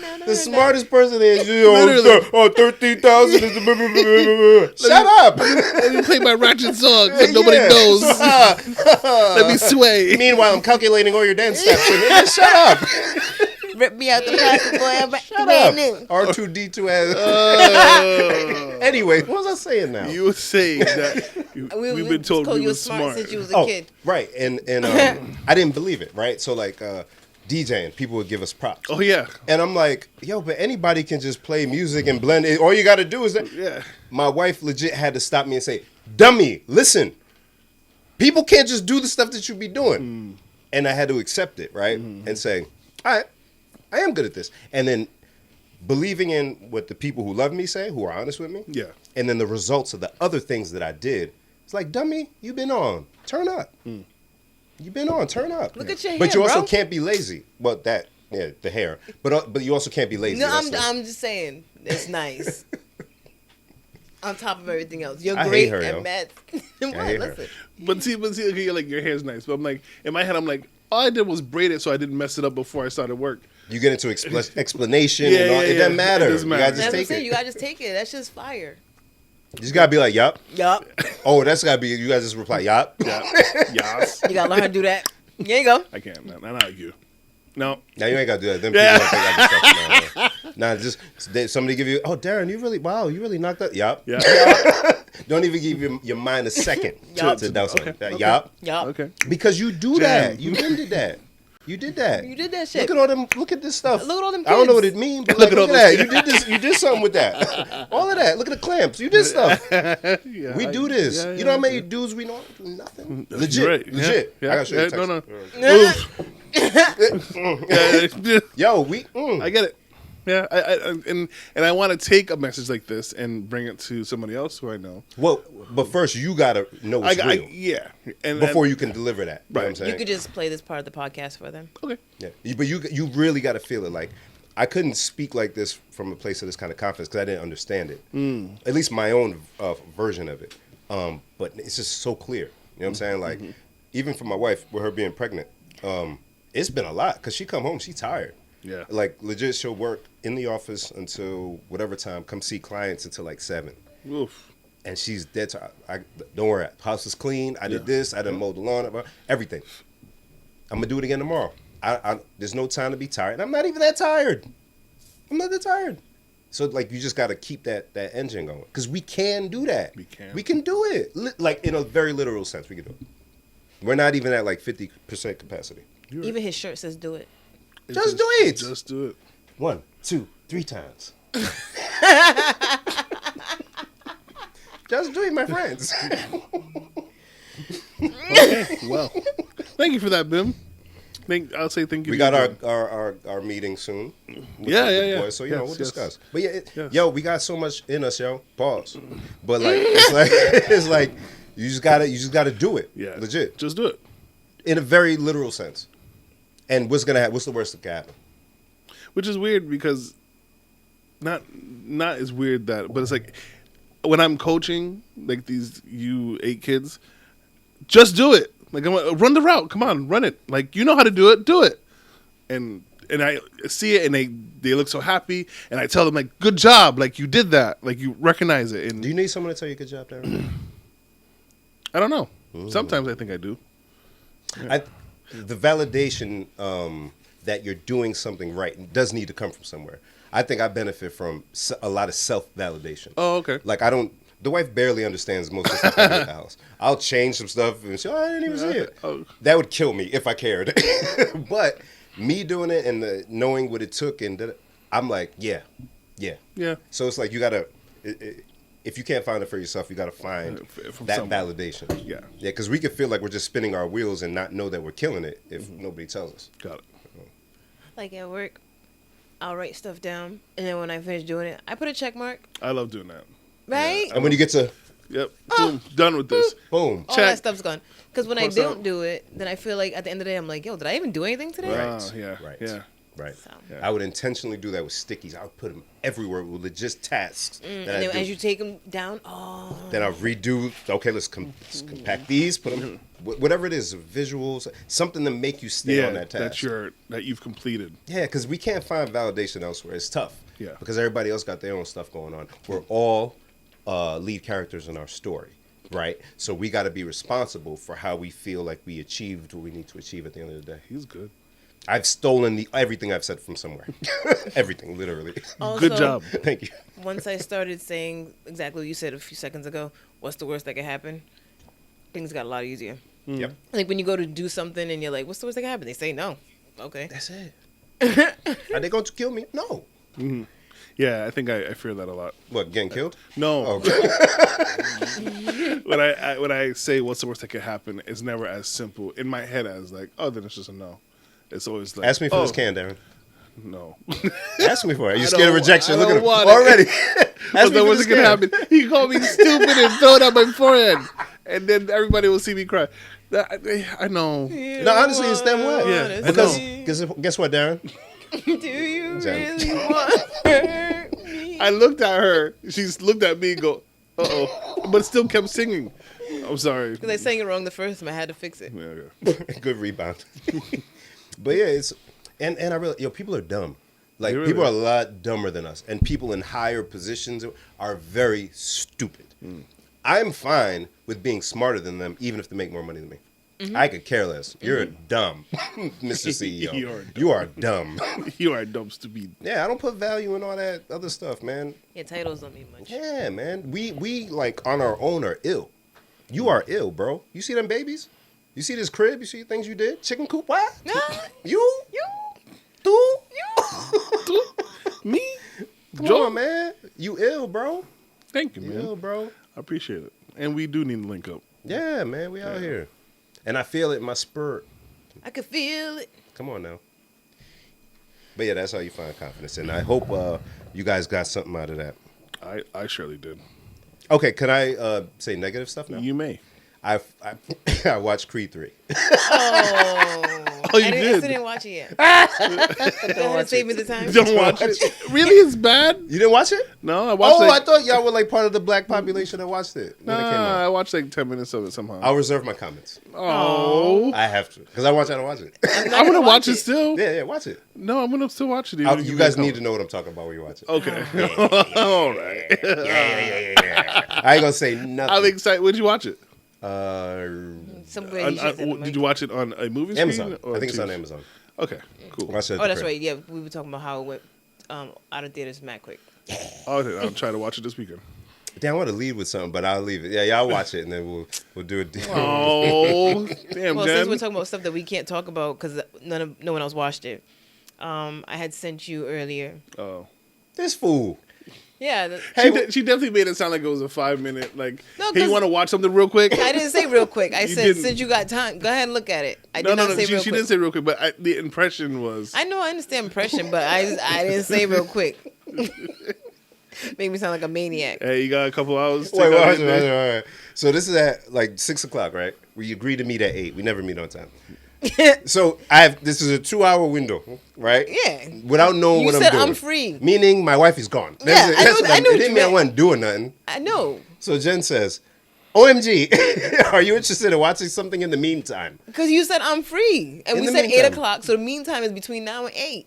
No, The smartest person is, Literally. 13,000 is the... Shut up. Let me play my ratchet song so nobody knows. Let me sway. Meanwhile, I'm calculating all your dance steps. Shut up. Rip me out the pocket, boy. I'm Shut brand up. new. R2D2 has... Anyway, what was I saying now? You were saying that we've been told we you were were smart since you was a Oh, kid. right. And I didn't believe it, right? So, like, DJing, people would give us props. Oh, yeah. And I'm like, yo, but anybody can just play music and blend it. All you got to do is that. Yeah. My wife legit had to stop me and say, dummy, listen. People can't just do the stuff that you be doing. And I had to accept it, right? And say, all right, I am good at this. And then believing in what the people who love me say, who are honest with me. Yeah. And then the results of the other things that I did. It's like, dummy, you been on. Turn up. You've been on. Turn up. Look at your hair, But you also bro. can't be lazy. Well, the hair. But you also can't be lazy. No, That's I'm just saying. It's nice. On top of everything else. You're I hate great her, yo. at math. What? hate her. Listen. But see, okay, you're like, your hair's nice. But I'm like, in my head, I'm like, all I did was braid it so I didn't mess it up before I started work. You get into explanation. Yeah, and all. yeah, It doesn't yeah. matter. It doesn't matter. You gotta That's just what I'm take saying. it. You gotta just take it. That's just fire. You just gotta be like, yup. Yup. Oh, that's gotta be. You guys just reply, yup. Yeah. Yes. You gotta learn how to do that. There you go. I can't. Not like you. No. Now you ain't gotta do that. Then Yeah. people don't think I do stuff. Nah, just somebody give you. Oh, Darren, you really knocked that. Yup. Yeah. Don't even give your mind a second Yup. to know something. Okay. Yup. Yup. Okay. Because you do that. You did that. You did that. You did that shit. Look at all them. Look at this stuff. Look at all them I don't know kids. what it means, but Look look at at all that. those You did this. You did something with that. All of that. Look at the clamps. You did stuff. Yeah, We do this. yeah, You know how many yeah. dudes we know do nothing? You're Legit. right. Legit. Yeah. I gotta show you a Yeah, text. no. Oof. Yeah, Yo, we. I get it. Yeah, and I want to take a message like this and bring it to somebody else who I know. Well, but first you gotta know it's real Yeah, and before you can deliver that. You know what I'm Right. saying? You could just play this part of the podcast for them. Okay. Yeah, but you really got to feel it. Like I couldn't speak like this from a place of this kind of confidence because I didn't understand it. At least my own version of it. But it's just so clear. You know what I'm saying? Like even for my wife, with her being pregnant, it's been a lot because she come home, she tired. Yeah. Like legit, she'll work in the office until whatever time. Come see clients until like 7. Oof. And she's dead tired. Don't worry, house is clean. I did this. I done mowed the lawn. Everything. I'm gonna do it again tomorrow. There's no time to be tired. And I'm not even that tired. I'm not that tired. So like you just got to keep that engine going because we can do that. We can do it. Like in a very literal sense, we can do it. We're not even at like 50% capacity. Even his shirt says "Do it." Just do it. Just do it. 1, 2, 3 times. Just do it, my friends. Okay, well, thank you for that, Bim. I'll say thank you. We got our meeting soon. Yeah. Boys, so we'll discuss. But Yes. yo, we got so much in us, yo. Pause. But like it's like you just gotta do it. Yeah, Legit. Just do it. In a very literal sense. And what's the worst that can happen? Which is weird because not as weird that, but it's like when I'm coaching like these U8 kids, just do it. Like, run the route. Come on, run it. Like, you know how to do it. Do it. And I see it, and they look so happy. And I tell them, like, good job. Like, you did that. Like, you recognize it. And Do you need someone to tell you good job, Darren? I don't know. Sometimes I think I do. The validation that you're doing something right does need to come from somewhere. I think I benefit from a lot of self-validation. Oh, okay. Like, the wife barely understands most of the stuff I do at the house. I'll change some stuff and say, I didn't even see it. Oh. That would kill me if I cared. But me doing it and knowing what it took, and I'm like, yeah. Yeah. So it's like you got to, if you can't find it for yourself, you got to find From that someone. validation. Yeah. Yeah, because we could feel like we're just spinning our wheels and not know that we're killing it if nobody tells us. Got it. Like at work, I'll write stuff down, and then when I finish doing it, I put a check mark. I love doing that. Right? And when you get to, Yep. Boom. Done with this. boom. All check. that stuff's gone. Because when I Cross don't out. do it, then I feel like at the end of the day, I'm like, yo, did I even do anything today? Right. Yeah. Right. Yeah. Right. So. I would intentionally do that with stickies. I would put them everywhere with legit tasks. And that I then do. as you take them down, Then I'll redo. Okay, let's compact these. Put them. Whatever it is, visuals, something to make you stay on that task. that you've completed. Yeah, because we can't find validation elsewhere. It's tough. Yeah. Because everybody else got their own stuff going on. We're all lead characters in our story, right? So we got to be responsible for how we feel like we achieved what we need to achieve at the end of the day. He's good. I've stolen everything I've said from somewhere. Everything, literally. also, Good job. Thank you. Once I started saying exactly what you said a few seconds ago, what's the worst that could happen? Things got a lot easier. Yep. Like when you go to do something and you're like, what's the worst that can happen? They say no. Okay. That's it. Are they going to kill me? No. Yeah, I think I fear that a lot. What, getting killed? No. Oh, okay. when I say what's the worst that could happen, it's never as simple in my head as like, oh, then it's just a no. It's always like, Ask me for oh, this can, Darren. No. Ask me for it. Are you I scared of don't- rejection? I Look at don't him want it. already. What's Ask me the for worst this that could can. happen? He called me stupid and throw it on my forehead, and then everybody will see me cry. I know. No, honestly, it's them what? Yeah, Because I guess what, Darren? Do you Jen. really want to hurt me? I looked at her. She looked at me and go, uh-oh. But still kept singing. I'm sorry. Because I sang it wrong the first time. I had to fix it. Yeah. Good rebound. But yeah, it's and I really people are dumb. Like They really people are are. a lot dumber than us, and people in higher positions are very stupid. I'm fine with being smarter than them, even if they make more money than me. I could care less. You're dumb, Mr. CEO. You are dumb. You are dumb, stupid. Yeah, I don't put value in all that other stuff, man. Yeah, titles don't mean much. Yeah, man. We like on our own are ill. You are ill, bro. You see them babies? You see this crib? You see things you did? Chicken coop? What? You? Do? Me? Come Joe? on, man. You ill, bro. Thank you, You man. ill, bro. I appreciate it. And we do need to link up. Yeah, man. We out here. And I feel it in my spirit. I could feel it. Come on now. But yeah, that's how you find confidence. And I hope you guys got something out of that. I surely did. Okay, can I say negative stuff now? You may. I watched Creed 3. Oh, you I did? still didn't watch it yet. That save me the time. Don't watch it. Really? It's bad? You didn't watch it? No, I watched I thought y'all were like part of the black population that watched it when it came out. I watched like 10 minutes of it somehow. I'll reserve my comments. Oh. I have to. Because I want y'all to watch it. I'm going to watch it still. Yeah, watch it. No, I'm going to still watch it. You guys need to know what I'm talking about when you watch it. Okay. All right. I ain't going to say nothing. I'm excited. Where'd you watch it? Somewhere you should send it, Did you watch it on a movie screen? Amazon. or I think it's on TV? Amazon. Okay, cool. Watch it at Oh, the that's crib. right. Yeah, we were talking about how it went out of theaters mad quick. Okay, I'll try to watch it this weekend. Damn, I want to lead with something, but I'll leave it. Yeah, y'all watch it, and then we'll do it. Oh, damn, Well, Jen. since we're talking about stuff that we can't talk about because no one else watched it, I had sent you earlier. Oh. This fool. Yeah. She definitely made it sound like it was a 5-minute, like, No, hey, you 'cause want to watch something real quick? I didn't say real quick. I You said, didn't. since you got time, go ahead and look at it. I No, did not say she real quick. didn't say real quick, but the impression was. I know, I understand impression, but I didn't say real quick. Make me sound like a maniac. Hey, you got a couple hours. Wait, wait. So this is at like 6 o'clock, right? We agreed to meet at 8. We never meet on time. So this is a 2-hour window, right? Yeah. Without knowing what I'm doing. You said I'm free. Meaning my wife is gone. Yeah, I knew It what didn't you mean I meant. wasn't doing nothing. I know. So Jen says, OMG, are you interested in watching something in the meantime? Because you said I'm free. And In we the said meantime. 8 o'clock, so the meantime is between now and 8.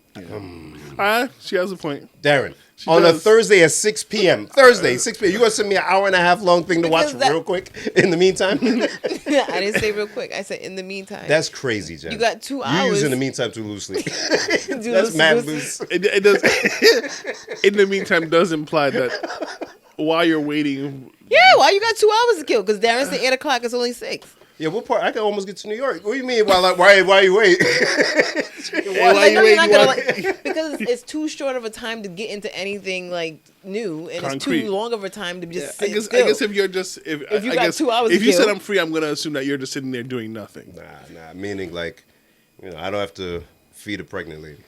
She has a point. Darren, She on a does. Thursday at 6 p.m. Thursday, 6 p.m. You going to send me an hour and a half long thing to watch Because that- real quick in the meantime? I didn't say real quick. I said in the meantime. That's crazy, Jen. You got 2 You hours. use in the meantime too loosely. Do That's loose- mad loose- loose. It does. In the meantime, does imply that while you're waiting. Yeah, well, you got 2 hours to kill because Darren said 8 o'clock. It's only 6. Yeah, what part? I can almost get to New York. What do you mean? Why you wait? Why Like, you no, you're waiting? not You gonna, want- like, because it's too short of a time to get into anything like new, and Concrete. it's too long of a time to just sit I still. guess if you're just If you I got guess 2 hours if to you said kill. I'm free, I'm gonna assume that you're just sitting there doing nothing. Nah. Meaning like, I don't have to feed a pregnant lady.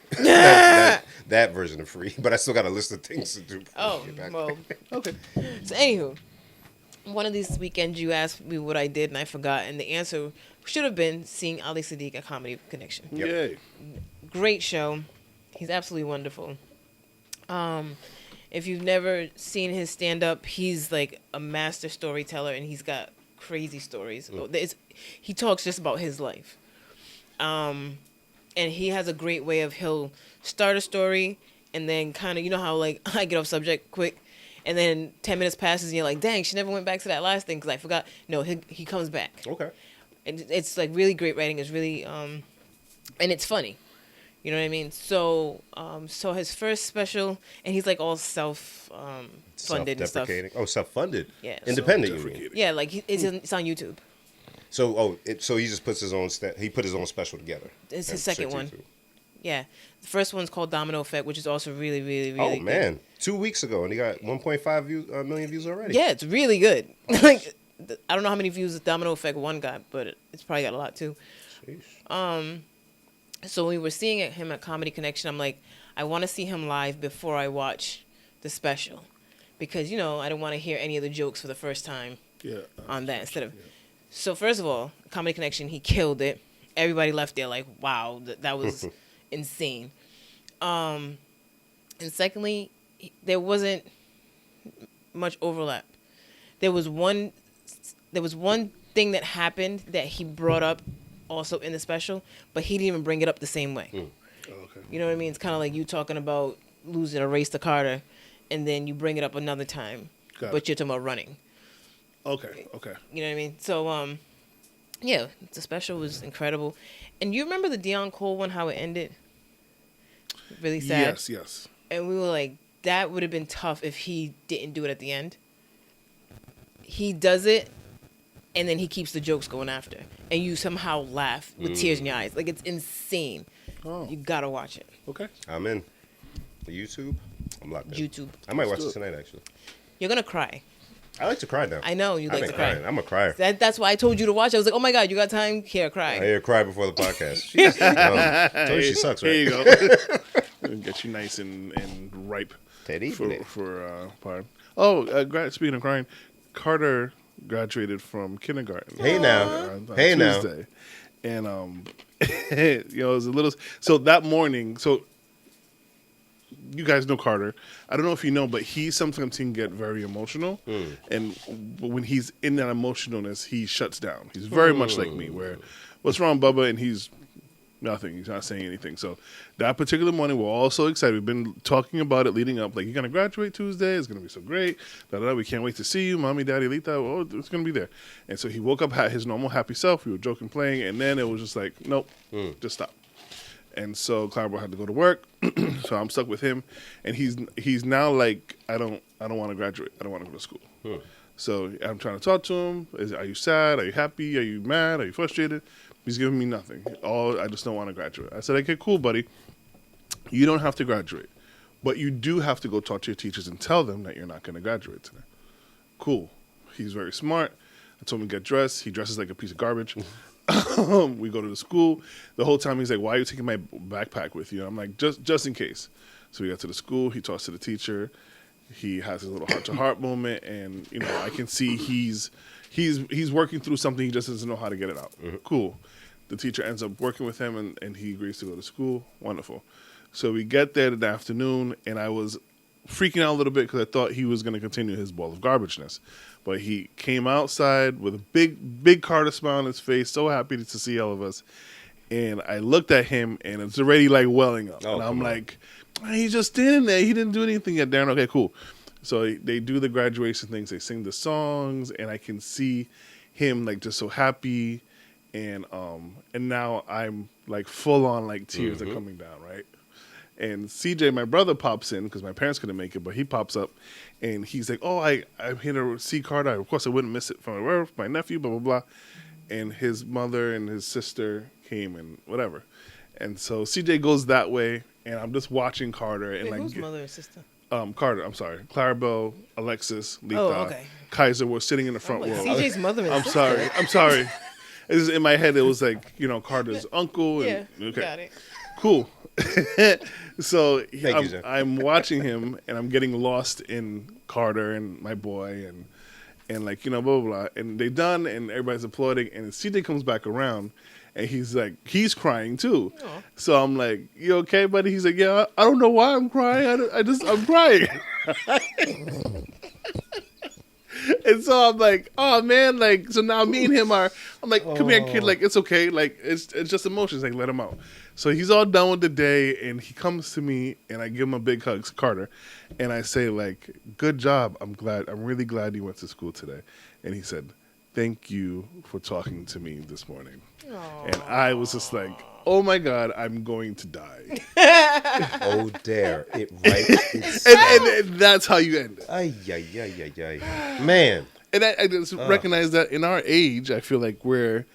that version of free, but I still got a list of things to do. before Oh, I get back. well. Okay. So, anywho, one of these weekends you asked me what I did, and I forgot, and the answer should have been seeing Ali Sadiq at Comedy Connection. Yep. Yay. Great show. He's absolutely wonderful. If you've never seen his stand up, he's like a master storyteller, and he's got crazy stories. He talks just about his life. And he has a great way of he'll start a story and then kind of, you know how like I get off subject quick, and then 10 minutes passes and you're like, dang, she never went back to that last thing because I forgot. No, he comes back. Okay. And it's like really great writing. It's really and it's funny. You know what I mean? So so his first special, and he's like all funded and stuff. Self-deprecating. Oh, self-funded. Yeah. Independent. You mean? Yeah, like it's on YouTube. So so he just puts his own he put his own special together. It's his And second sent you one. to. Yeah, the first one's called Domino Effect, which is also really, really, really. Oh good. man, 2 weeks ago, and he got 1.5 million views already. Yeah, it's really good. Like I don't know how many views the Domino Effect one got, but it's probably got a lot too. Sheesh. So when we were seeing him at Comedy Connection, I'm like, I want to see him live before I watch the special, because I don't want to hear any of the jokes for the first time Yeah. on that instead of. So first of all, Comedy Connection, he killed it. Everybody left there like, wow, that was insane. And secondly, there wasn't much overlap. There was one thing that happened that he brought up also in the special, but he didn't even bring it up the same way. Oh, okay. You know what I mean? It's kind of like you talking about losing a race to Carter, and then you bring it up another time, Got but it. you're talking about running. Okay. You know what I mean? So, yeah, the special was incredible. And you remember the Deion Cole one, how it ended? Really sad. Yes. And we were like, that would have been tough if he didn't do it at the end. He does it, and then he keeps the jokes going after. And you somehow laugh with tears in your eyes. Like, it's insane. Oh. You gotta watch it. Okay. I'm in. The YouTube. I'm locked in. YouTube. I might watch Let's this do it. tonight actually. You're gonna cry. I like to cry now. I know you I've like been to cry. crying. I'm a crier. That's why I told you to watch. I was like, oh my God, you got time? Here, cry. I hear cry before the podcast. She's told you she sucks, right? There you go. Get you nice and ripe Teddy, for pardon. Oh, speaking of crying, Carter graduated from kindergarten. Hey now. on Hey now. Tuesday. And it was a little. So that morning, you guys know Carter. I don't know if you know, but he sometimes can get very emotional, and when he's in that emotionalness, he shuts down. He's very much like me, where what's wrong, Bubba, and he's nothing. He's not saying anything. So that particular morning, we're all so excited. We've been talking about it leading up. Like, you're gonna graduate Tuesday. It's gonna be so great. We can't wait to see you, mommy, daddy, Lita. Oh, it's gonna be there. And so he woke up his normal happy self. We were joking, playing, and then it was just like, nope, just stop. And so Clarabelle had to go to work, so I'm stuck with him, and he's now like, I don't want to graduate. I don't want to go to school. So I'm trying to talk to him. Are you sad? Are you happy? Are you mad? Are you frustrated? He's giving me nothing. I just don't want to graduate. I said, okay, cool, buddy. You don't have to graduate, but you do have to go talk to your teachers and tell them that you're not going to graduate today. Cool. He's very smart. I told him to get dressed. He dresses like a piece of garbage. We go to the school. The whole time he's like, "Why are you taking my backpack with you?" I'm like, just in case. So we got to the school. He talks to the teacher. He has his little heart-to-heart moment, and I can see he's working through something. He just doesn't know how to get it out. Mm-hmm. Cool. The teacher ends up working with him, and he agrees to go to school. Wonderful. So we get there in the afternoon, and I was freaking out a little bit because I thought he was going to continue his ball of garbageness. But he came outside with a big Carter smile on his face, so happy to see all of us. And I looked at him, and it's already like welling up. And I'm like, he's just standing there. He didn't do anything yet, Darren. Okay, cool. So they do the graduation things. They sing the songs, and I can see him like just so happy. And now I'm like full on like tears are coming down, right? And CJ, my brother, pops in because my parents couldn't make it, but he pops up and he's like, "Oh, I'm here to see Carter. Of course, I wouldn't miss it from my nephew, blah, blah, blah." And his mother and his sister came and whatever. And so CJ goes that way, and I'm just watching Carter. And who's mother and sister? Carter, I'm sorry. Clarabelle, Alexis, Letha, okay. Kaiser were sitting in the front row. CJ's mother and sister. I'm sorry. In my head, it was like, Carter's uncle. And, okay. Got it. Cool. So you, I'm watching him, and I'm getting lost in Carter and my boy, and like, blah, blah, blah. And they done, and everybody's applauding, and CJ comes back around, and he's crying too. Aww. So I'm like, "You okay, buddy?" He's like, "Yeah, I don't know why I'm crying. I'm crying." And so I'm like, "Oh man!" Like, so now me and him I'm like, "Come here, kid. Like, it's okay. Like, it's just emotions. Like, let him out." So he's all done with the day, and he comes to me, and I give him a big hug, Carter, and I say like, "Good job. I'm really glad you went to school today." And he said, "Thank you for talking to me this morning." Aww. And I was just like, "Oh my God, I'm going to die." Oh, dare it right. And that's how you end it. Ay, ay, ay, ay, ay. Man. And I just recognize that in our age, I feel like we're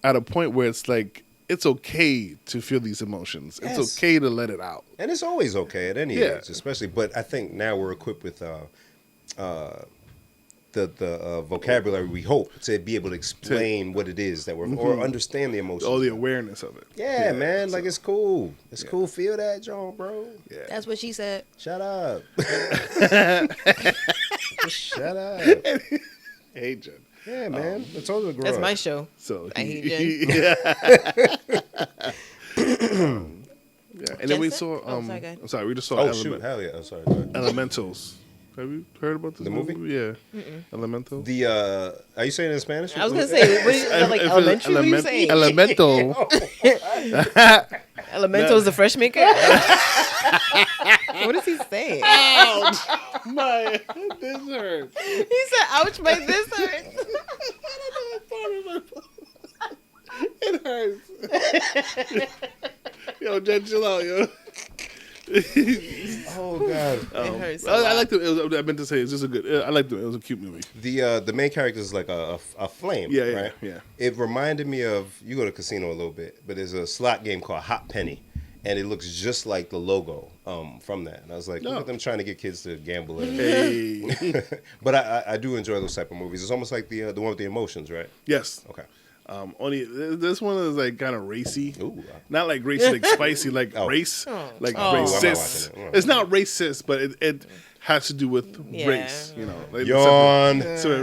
at a point where it's like, it's okay to feel these emotions. Yes. It's okay to let it out. And it's always okay at any age, especially. But I think now we're equipped with the vocabulary, we hope, to be able to explain what it is that we're, or understand the emotions. All the awareness of it. Yeah, man. So, like, it's cool. It's cool. Feel that, John, bro. Yeah. That's what she said. Shut up. Shut up. Hey, Jen. Yeah, man. It's all the grow That's up. my show. So I hate Jen. Yeah. And then we saw. I'm sorry. We just saw. Oh shoot! Hell yeah! I'm sorry. Go ahead. Elementals. Have you heard about this movie? Yeah. Elemental. Are you saying it in Spanish? I was gonna say, what is like elementary? What are you saying? Elemental. Elemental is the fresh maker. What is he saying? Ouch! My this hurts. He said, "Ouch, my this hurts." It hurts. Yo, Jen, chill out, yo. Oh God! It hurts. I liked it. I meant to say it's just a good. I liked it. It was a cute movie. The main character is like a flame. Yeah, right? yeah. It reminded me of, you go to casino a little bit, but there's a slot game called Hot Penny, and it looks just like the logo from that. And I was like, look at them trying to get kids to gamble. Hey. But I do enjoy those type of movies. It's almost like the one with the emotions, right? Yes. Okay. Only this one is like kind of racy. Ooh. Not like racy, like spicy, like race, like racist. It's not racist, but it has to do with race. You know, like Yawn. It's cute.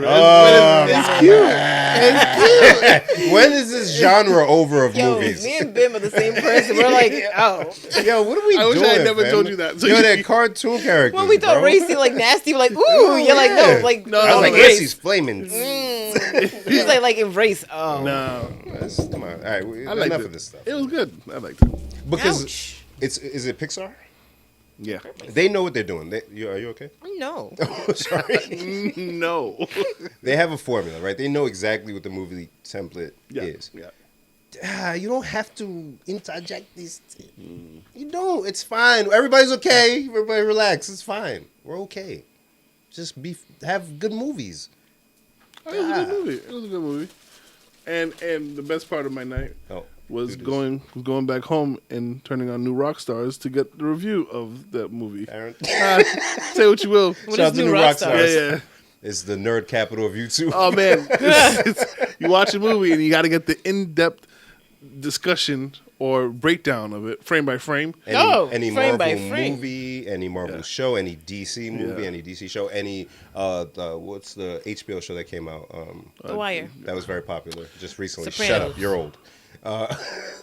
It's cute. When is this genre over of movies? Me and Bim are the same person. We're like, oh. Yo, what are we doing? I wish I had never told you that. So yo, that cartoon character. When we thought racy, like nasty, we're like, ooh. You're like, no, like, no. I was like, racy's flaming. He's like embrace. Oh no. Come on. All right, I liked enough it. of this stuff. It was good. I liked it because is it Pixar? Yeah. They know what they're doing. Are you okay? No. Sorry. No. They have a formula, right? They know exactly what the movie template is. Yeah. You don't have to interject this. You don't. It's fine. Everybody's okay. Everybody relax. It's fine. We're okay. Just have good movies. It was a good movie. It was a good movie. And the best part of my night was do this. going back home and turning on New Rock Stars to get the review of that movie. Aaron. Say what you will. What Shout out is to New New Rockstar? Rockstars. Yeah. It's the nerd capital of YouTube. Oh man, you watch a movie and you got to get the in-depth discussion or breakdown of it, frame by frame. Any frame Marvel by frame. movie, any Marvel show, any DC movie, Yeah. any DC show, any what's the HBO show that came out? The Wire. That was very popular just recently. Shut Sopranos. up, you're old.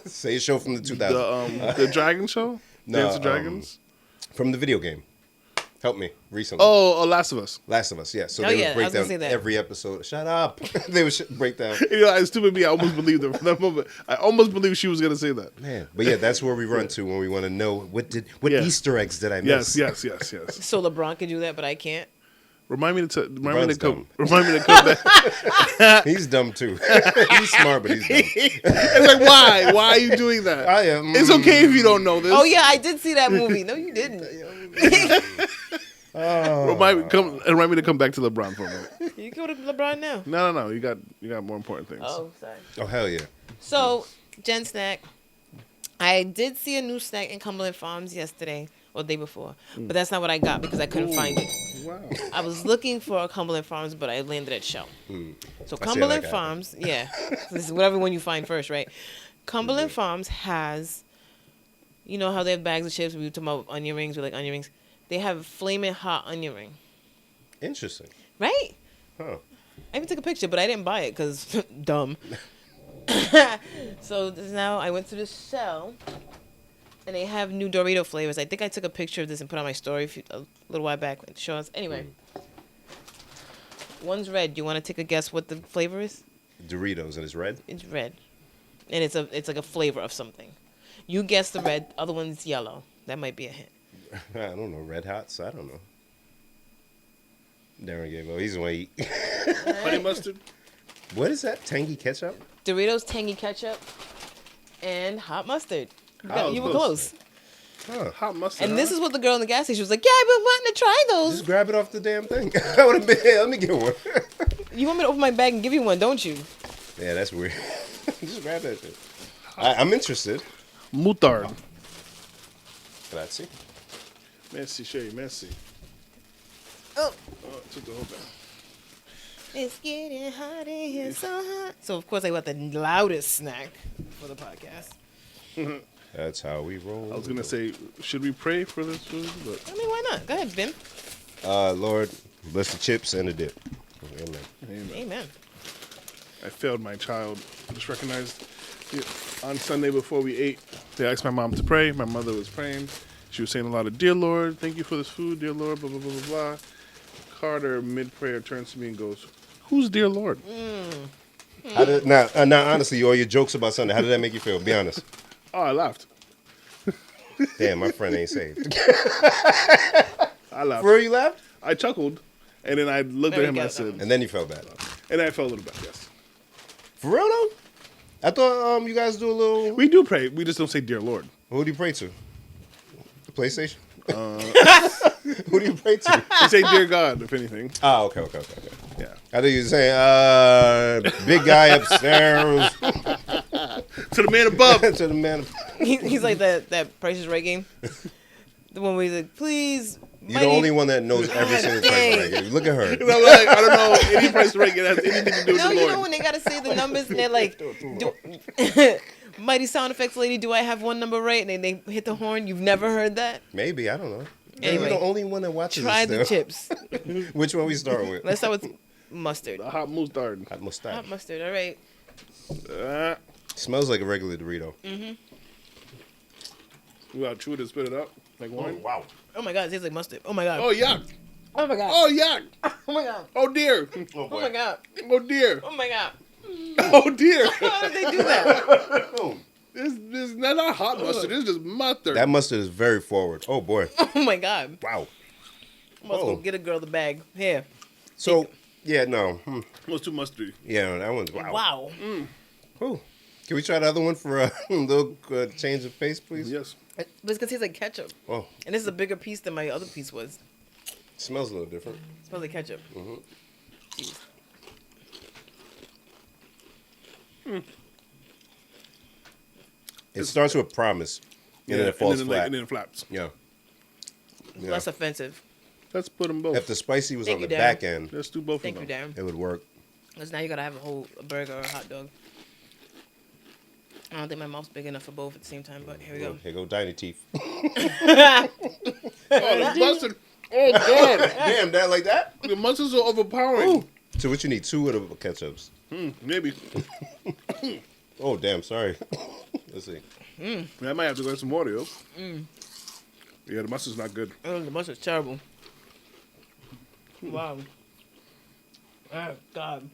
Say a show from the 2000s. The Dragon Show, No, Dance of Dragons. From the video game. Help me recently. Last of Us. Last of Us, yeah. So Oh, they yeah, would I break was gonna down say that. every episode. Shut up. They would break down. You know, it's stupid me. I almost believed her from that moment. I almost believed she was gonna say that. Man, but yeah, that's where we run to when we want to know what Yeah. Easter eggs did I Yes, miss? yes. So LeBron can do that, but I can't. Remind me to LeBron's come. dumb. Remind me to come back. He's dumb too. He's smart, but he's dumb. It's like, why? Why are you doing that? I am. It's okay if you don't know this. Oh yeah, I did see that movie. No, you didn't. Remind me to come back to LeBron for a minute. You go to LeBron now. No. You got more important things. Oh, sorry. Oh hell yeah! So, GenSnack. I did see a new snack in Cumberland Farms yesterday or the day before, but that's not what I got because I couldn't find it. Wow. I was looking for Cumberland Farms, but I landed at Shell. So I see Cumberland that guy. Farms, yeah, this is whatever one you find first, right? Cumberland Farms has, you know how they have bags of chips. We were talking about onion rings. We like onion rings. They have flaming hot onion ring, Interesting. right? Huh? I even took a picture, but I didn't buy it because dumb. So now I went to the Shell, and they have new Dorito flavors. I think I took a picture of this and put on my story a little while back with shows. Anyway, one's red. You want to take a guess what the flavor is? Doritos and it's red. It's red, and it's like a flavor of something. You guess the red. Other one's yellow. That might be a hint. I don't know. Red Hots. I don't know. Darren gave up. He's gonna eat. Honey mustard. What is that? Tangy ketchup? Doritos, tangy ketchup, and hot mustard. Oh, You were close. close. Huh. Hot mustard. And this is what the girl in the gas station was like. Yeah, I've been wanting to try those. Just grab it off the damn thing. I would have been. Hey, let me get one. You want me to open my bag and give you one, don't you? Yeah, that's weird. Just grab that shit. I'm interested. Mutard. Grazie. Merci, Sherry. Merci. Oh. Oh, it took the whole bag. It's getting hot in here, so hot. So, of course, I got the loudest snack for the podcast. That's how we roll. I was gonna say, should we pray for this food? But I mean, why not? Go ahead, Ben. Lord, bless the chips and the dip. Amen. amen. Amen. I failed my child. I just recognized on Sunday before we ate, they asked my mom to pray. My mother was praying. She was saying a lot of, "Dear Lord, thank you for this food, dear Lord, blah, blah, blah, blah, blah." Carter, mid-prayer, turns to me and goes, "Who's dear Lord?" How did, now, honestly, all your jokes about Sunday, how did that make you feel? Be honest. Oh, I laughed. Damn, my friend ain't saved. I laughed. For real, you laughed? I chuckled, and then I looked There at him we and I go. said, And then you felt bad. and I felt a little bad, yes. For real, though? I thought you guys do a little... We do pray. We just don't say dear Lord. Who do you pray to? The PlayStation? Who do you pray to? We say dear God, if anything. Oh, okay. Yeah. I think you were saying, big guy upstairs To the man above. to the man. He's like that Price is Right game. The one where he's like, please. You're the only one that knows every single Price Right game. Look at her. I'm like, I don't know any price right that has anything to do with No, the you Lord. know when they gotta say the numbers and they're like, Mighty Sound Effects lady, do I have one number right? And then they hit the horn. You've never heard that? Maybe, I don't know. Anyway, You're the only one that watches Try this the still. chips. Which one we start with? Let's start with mustard. The hot mustard. Hot mustache. Hot mustard. All right. Smells like a regular Dorito. You gotta chew it and spit it out like wine. Wow. Oh my God, it tastes like mustard. Oh my God. Oh yuck! Oh my God. Oh yuck! Oh my God. Oh dear! Oh my God. Oh dear! Oh my God. Oh dear! How did they do that? This is not hot mustard. This is just mustard. That mustard is very forward. Oh boy. Oh my God. Wow. I'm about to Oh. go get a girl the bag. Here. So, yeah, no. was too mustardy. Yeah, that one's wow. Wow. Whew. Can we try the other one for a little change of pace, please? Yes. But it's gonna taste like ketchup. Oh, And this is a bigger piece than my other piece was. smells a little different. It smells like ketchup. Jeez. It starts with promise, and then it falls flat. and then it flaps. Yeah. Yeah. Less offensive. Let's put them both. If the spicy was Thank on you, the Darren. back end, Let's do both Thank of you, them. Darren. it would work. Because now you gotta have a burger or a hot dog. I don't think my mouth's big enough for both at the same time, but here we go. Here go Tiny Teeth. Oh, the mustard. Oh, God. Damn, that like that? The mustard's so overpowering. So what you need? 2 of the ketchups. Maybe. Oh, damn, sorry. Let's see. I might have to go get some water, yo. Yeah, the mustard's not good. Oh, the mustard's terrible. Wow. Oh, God.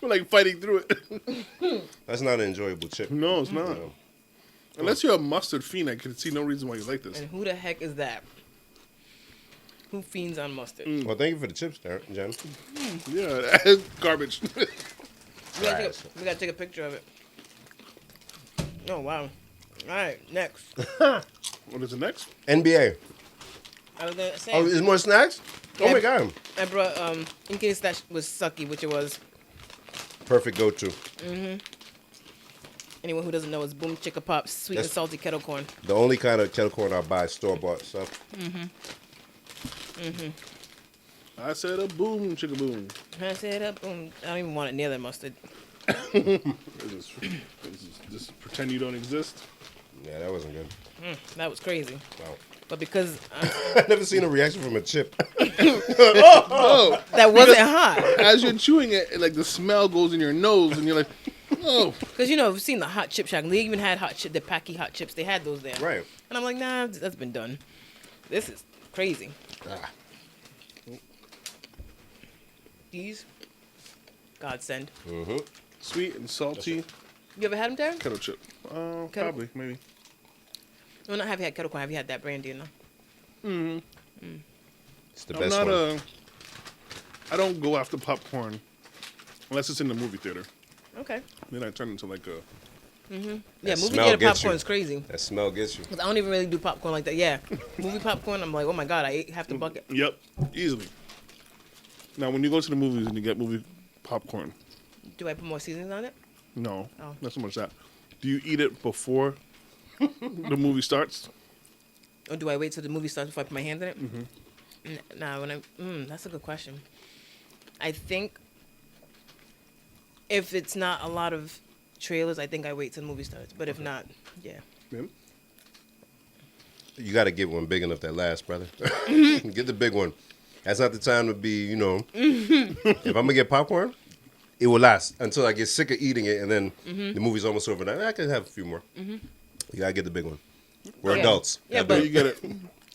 We're like fighting through it. That's not an enjoyable chip. No, it's not. No. Unless you're a mustard fiend, I can see no reason why you like this. And who the heck is that? Who fiends on mustard? Well, thank you for the chips, Jen. Yeah, garbage. We gotta take a picture of it. Oh, wow. All right, next. What is the next? NBA. I was gonna say. Oh, is more snacks? Oh, Yeah. my God. I brought, in case that was sucky, which it was. Perfect go-to. Anyone who doesn't know, it's Boom Chicka Pops, sweet and That's- salty kettle corn. The only kind of kettle corn I buy is store-bought stuff. I said a boom, chicka boom. I said up, boom. I don't even want it near that mustard. Just pretend you don't exist. Yeah, that wasn't good. That was crazy. Wow. But because I've never seen a reaction from a chip. Oh, that wasn't hot. as you're chewing it, like the smell goes in your nose, and you're like, oh. Because, you know, we've seen the hot chip shack. They even had hot chip, the Packy hot chips. They had those there. Right. And I'm like, nah, that's been done. This is crazy. Ah. These, godsend. Mm-hmm. Sweet and salty You ever had them, Darren? kettle chip. Probably, maybe. Well, not have you had kettle corn. Have you had that brand, do you know? It's the I'm best not one. I don't go after popcorn unless it's in the movie theater. Okay. Then I turn into like a. Yeah, That movie smell theater gets popcorn you. is crazy. That smell gets you. 'Cause I don't even really do popcorn like that. Yeah. Movie popcorn, I'm like, oh my God, I ate half the bucket. Yep, easily. Now, when you go to the movies and you get movie popcorn, Do I put more seasonings on it? no, Oh. not so much that. Do you eat it before the movie starts? Or do I wait till the movie starts before I put my hands in it? Nah, that's a good question. I think if it's not a lot of trailers, I think I wait till the movie starts. But if not, yeah. Yeah. You got to get one big enough that lasts, brother. Get the big one. That's not the time to be, if I'm going to get popcorn, it will last until I get sick of eating it, and then the movie's almost over. Now I can have a few more. You got to get the big one. We're Yeah. adults. Yeah, After but you get it,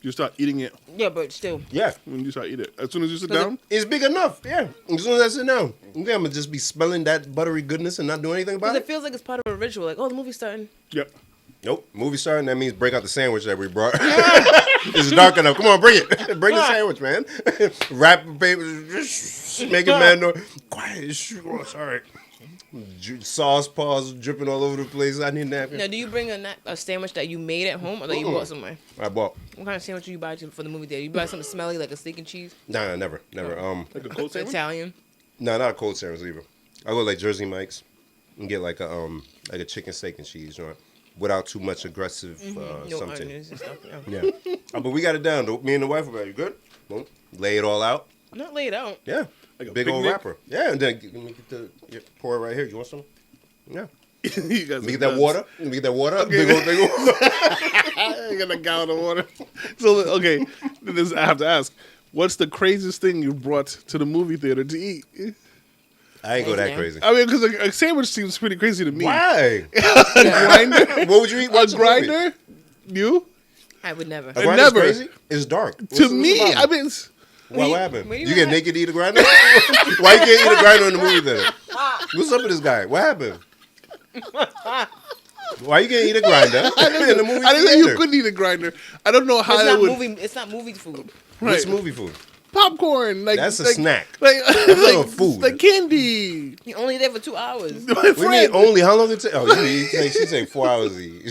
you start eating it yeah, but still. Yeah. when you start eating it. As soon as you sit Does it- down, It's big enough, yeah. As soon as I sit down, I'm going to just be smelling that buttery goodness and not doing anything about Because it it. feels like it's part of a ritual. Like, oh, the movie's starting. yep. Nope. Movie starting, that means break out the sandwich that we brought. It's dark enough. Come on, bring it. Bring the sandwich, man. Wrap the paper. Just make it mad noise. Quiet. Oh, sorry. Sauce paws dripping all over the place. I need a napkin. Now, do you bring a sandwich that you made at home or that you bought somewhere? I bought. What kind of sandwich do you buy for the movie theater? You buy something smelly like a steak and cheese? Nah, never. Like a cold sandwich. Italian? No, not a cold sandwich either. I go like Jersey Mike's and get like a chicken steak and cheese joint without too much aggressive No something. onions and stuff. Yeah. Yeah. But we got it down. Me and the wife are you good? Boom. Lay it all out. Not laid out. Yeah. Like a Big old picnic? wrapper. Yeah, and then let me get pour it right here. You want some? Yeah. you guys Let me are get that nuts. water. Let me get that water. Big old. I got a gallon of water. So okay, I have to ask, what's the craziest thing you brought to the movie theater to eat? I ain't go that Yeah. crazy. I mean, because a sandwich seems pretty crazy to me. Why? A grinder? What would you eat? A watching movie? grinder? You? I would never. A grinder's Never. crazy? It's dark. To What's me, the problem? I mean, it's, Why, what happened? when You, you get had- naked to eat a grinder? Why you can't eat a grinder in the movie theater? What's up with this guy? What happened? Why you can't eat a grinder in the movie I didn't say theater? you couldn't eat a grinder. I don't know how It's that not would. movie. It's not movie food. What's Right. movie food? popcorn. Like That's a like, snack. Like, That's not food. Like candy. You're only there for 2 hours. My What do you mean friend. only? How long did it take? Oh, she take 4 hours to eat.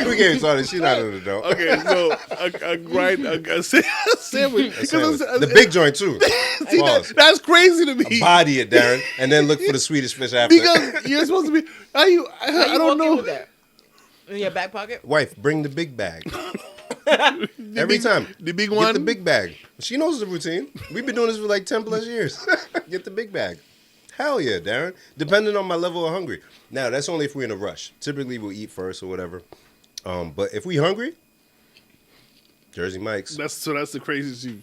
We can't started. She's not an adult. Okay, so a sandwich. The big joint too. See, that's crazy to me. Body it, Darren, and then look for the Swedish fish after. Because you're supposed to be. I How don't you walk in know. with that? In your back pocket? Wife, bring the big bag. Every time. The big Get one. the big bag. She knows the routine. We've been doing this for like 10 plus years. Get the big bag. Hell yeah, Darren. Depending on my level of hungry. Now, that's only if we're in a rush. Typically, we'll eat first or whatever. But if we hungry, Jersey Mike's. That's the craziest you.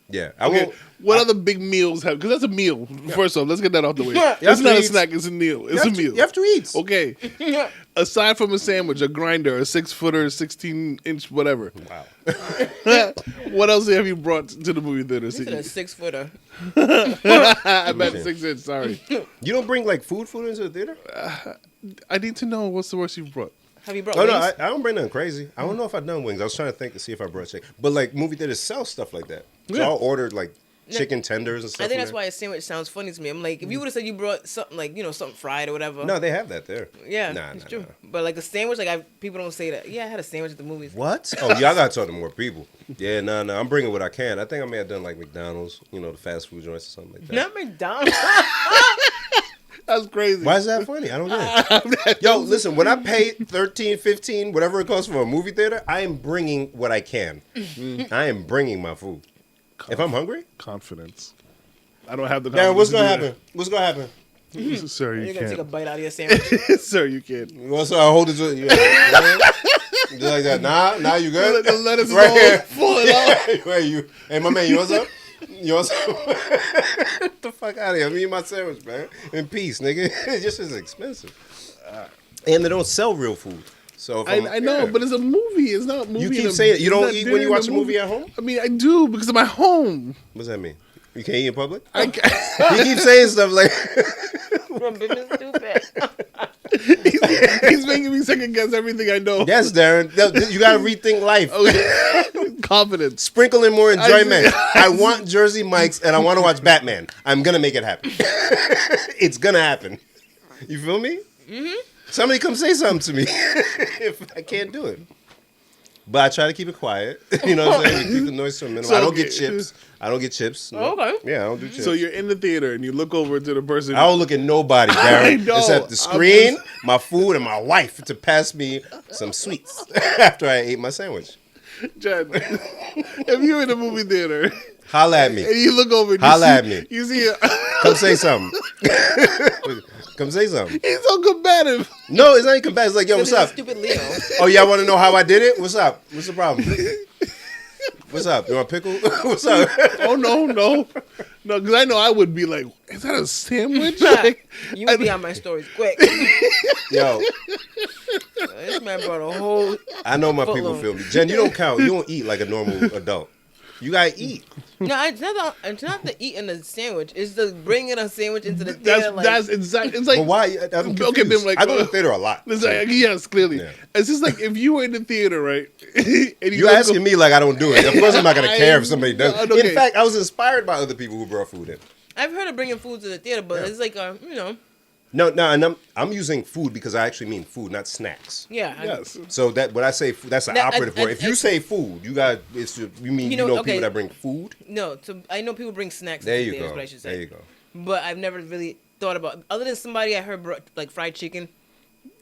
Yeah. I Okay, won't. what other big meals have? Because that's a meal. First off, let's get that off the way. Yeah. It's not a eat. snack. It's a meal. It's a meal. You have to eat. Okay. Aside from a sandwich, a grinder, a 6-footer, 16-inch, whatever. Wow. What else have you brought to the movie theater? This is a 6-footer. I meant 6-inch. Sorry. You don't bring like food into the theater? I need to know what's the worst you've brought. Have you brought Oh, wings? no, I don't bring nothing crazy. I don't know if I've done wings. I was trying to think to see if I brought chicken. But like movie theaters sell stuff like that. So Yeah. I'll order like chicken tenders and stuff. I think from that's there. why a sandwich sounds funny to me. I'm like, if you would have said you brought something like, something fried or whatever. No, they have that there. Yeah, Nah, it's nah, true. nah. But like a sandwich, like people don't say that. Yeah, I had a sandwich at the movies. What? Oh, yeah, I got to talk to more people. Yeah, no. I'm bringing what I can. I think I may have done like McDonald's, the fast food joints or something like that. Not McDonald's. That's crazy. Why is that funny? I don't get it. Yo, listen, when I pay $13, $15, whatever it costs for a movie theater, I am bringing what I can. I am bringing my food. If I'm hungry? Confidence. I don't have the Darren, confidence. what's to going to do happen? What's going to happen? that. Sir, you You're gonna take a can't. bite out of your sandwich. Sir, you can't. What's up? I hold it to you. Just like that. Nah, you good? The lettuce is Right all here. falling out. Wait, you? Hey, my man, you want some? You want some? Get the fuck out of here. I'm eating my sandwich, man. In peace, nigga. It just is expensive. And they don't sell real food. So if I know, but it's a movie. It's not a movie. You keep in a- saying it. You it's don't not eat dinner when you in watch a movie at home? I mean, I do because I'm at home. What's that mean? You can't eat in public? I He keeps saying stuff like, Your business stupid. he's making me second guess everything I know. yes, Darren, you got to rethink life. Confidence. Sprinkle in more enjoyment. I I want Jersey Mike's and I want to watch Batman. I'm going to make it happen. It's going to happen. You feel me? Mm-hmm. Somebody come say something to me if I can't do it. But I try to keep it quiet. You know what I'm saying? Keep the noise to a minimum. So, I don't get okay. chips. No. Okay. Yeah, I don't do chips. So you're in the theater and you look over to the person. I don't look at nobody, I Darren, know. except the screen, my food, and my wife to pass me some sweets after I ate my sandwich. Jen, if you're in a movie theater Holla at me. and you look over and Holla at me. you see Come say something. Come say something. he's so combative. No, it's not even combat. It's like, yo, what's This is up? Stupid Leo. Oh, y'all want to know how I did it? What's up? What's the problem? What's up? You want pickle? What's up? Oh no, because I know I would be like, is that a sandwich? Like, You would be on my stories quick. Yo, This man brought a whole. I know my Foot people long. feel me. Jen, you don't count. You don't eat like a normal adult. You gotta eat. No, it's not the eating the sandwich. It's the bringing a sandwich into the theater. that's exactly. It's like But why? I'm confused. Okay, then, like, I go to the theater a lot. It's like, yes, clearly. Yeah. It's just like if you were in the theater, right? And You asking me like I don't do it. Of course I'm not gonna care if somebody does. No, okay. In fact, I was inspired by other people who brought food in. I've heard of bringing food to the theater, but Yeah. it's like No, and I'm using food because I actually mean food, not snacks. yeah. Yes. So that when I say food, that's the That- operative word. If you say food, you got you mean you know okay. people that bring food. No, I know people bring snacks. There to you theaters, go. What I should say. There you go. But I've never really thought about other than somebody I heard brought, like fried chicken.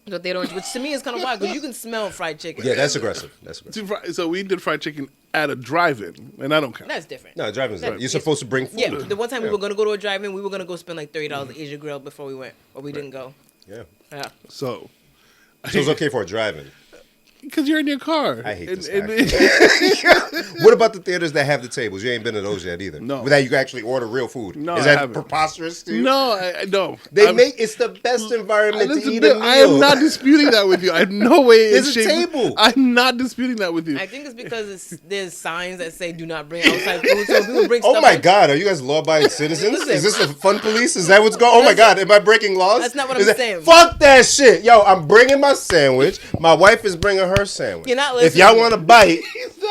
But they don't, which to me is kind of wild because you can smell fried chicken. Yeah, that's aggressive. That's aggressive. So we did fried chicken at a drive-in, and I don't count. That's different. No, driving's That- not. You're supposed to bring food. Yeah, the one time we Yeah. were gonna go to a drive-in, we were gonna go spend like $30 at Asia Grill before we went, but we didn't go. Yeah. Yeah. So So it's okay for a drive-in. because you're in your car. I hate this And- What about the theaters that have the tables? You ain't been to those yet either. No. That you can actually order real food. No, Is I that haven't. preposterous to you? no, I no. They I'm- make it's the best environment to listen, eat a meal. I am not disputing that with you. I have no way. There's in a shape- table. I'm not disputing that with you. I think it's because there's signs that say do not bring outside food, so people bring Oh stuff. my in. God! Are you guys law-abiding citizens? Listen. Is this the fun police? Is that what's going? Oh my God! Am I breaking laws? That's not what Is I'm that- saying. Fuck that shit, yo! I'm bringing my sandwich. My wife is bringing her sandwich. You're not If y'all listening. want to bite,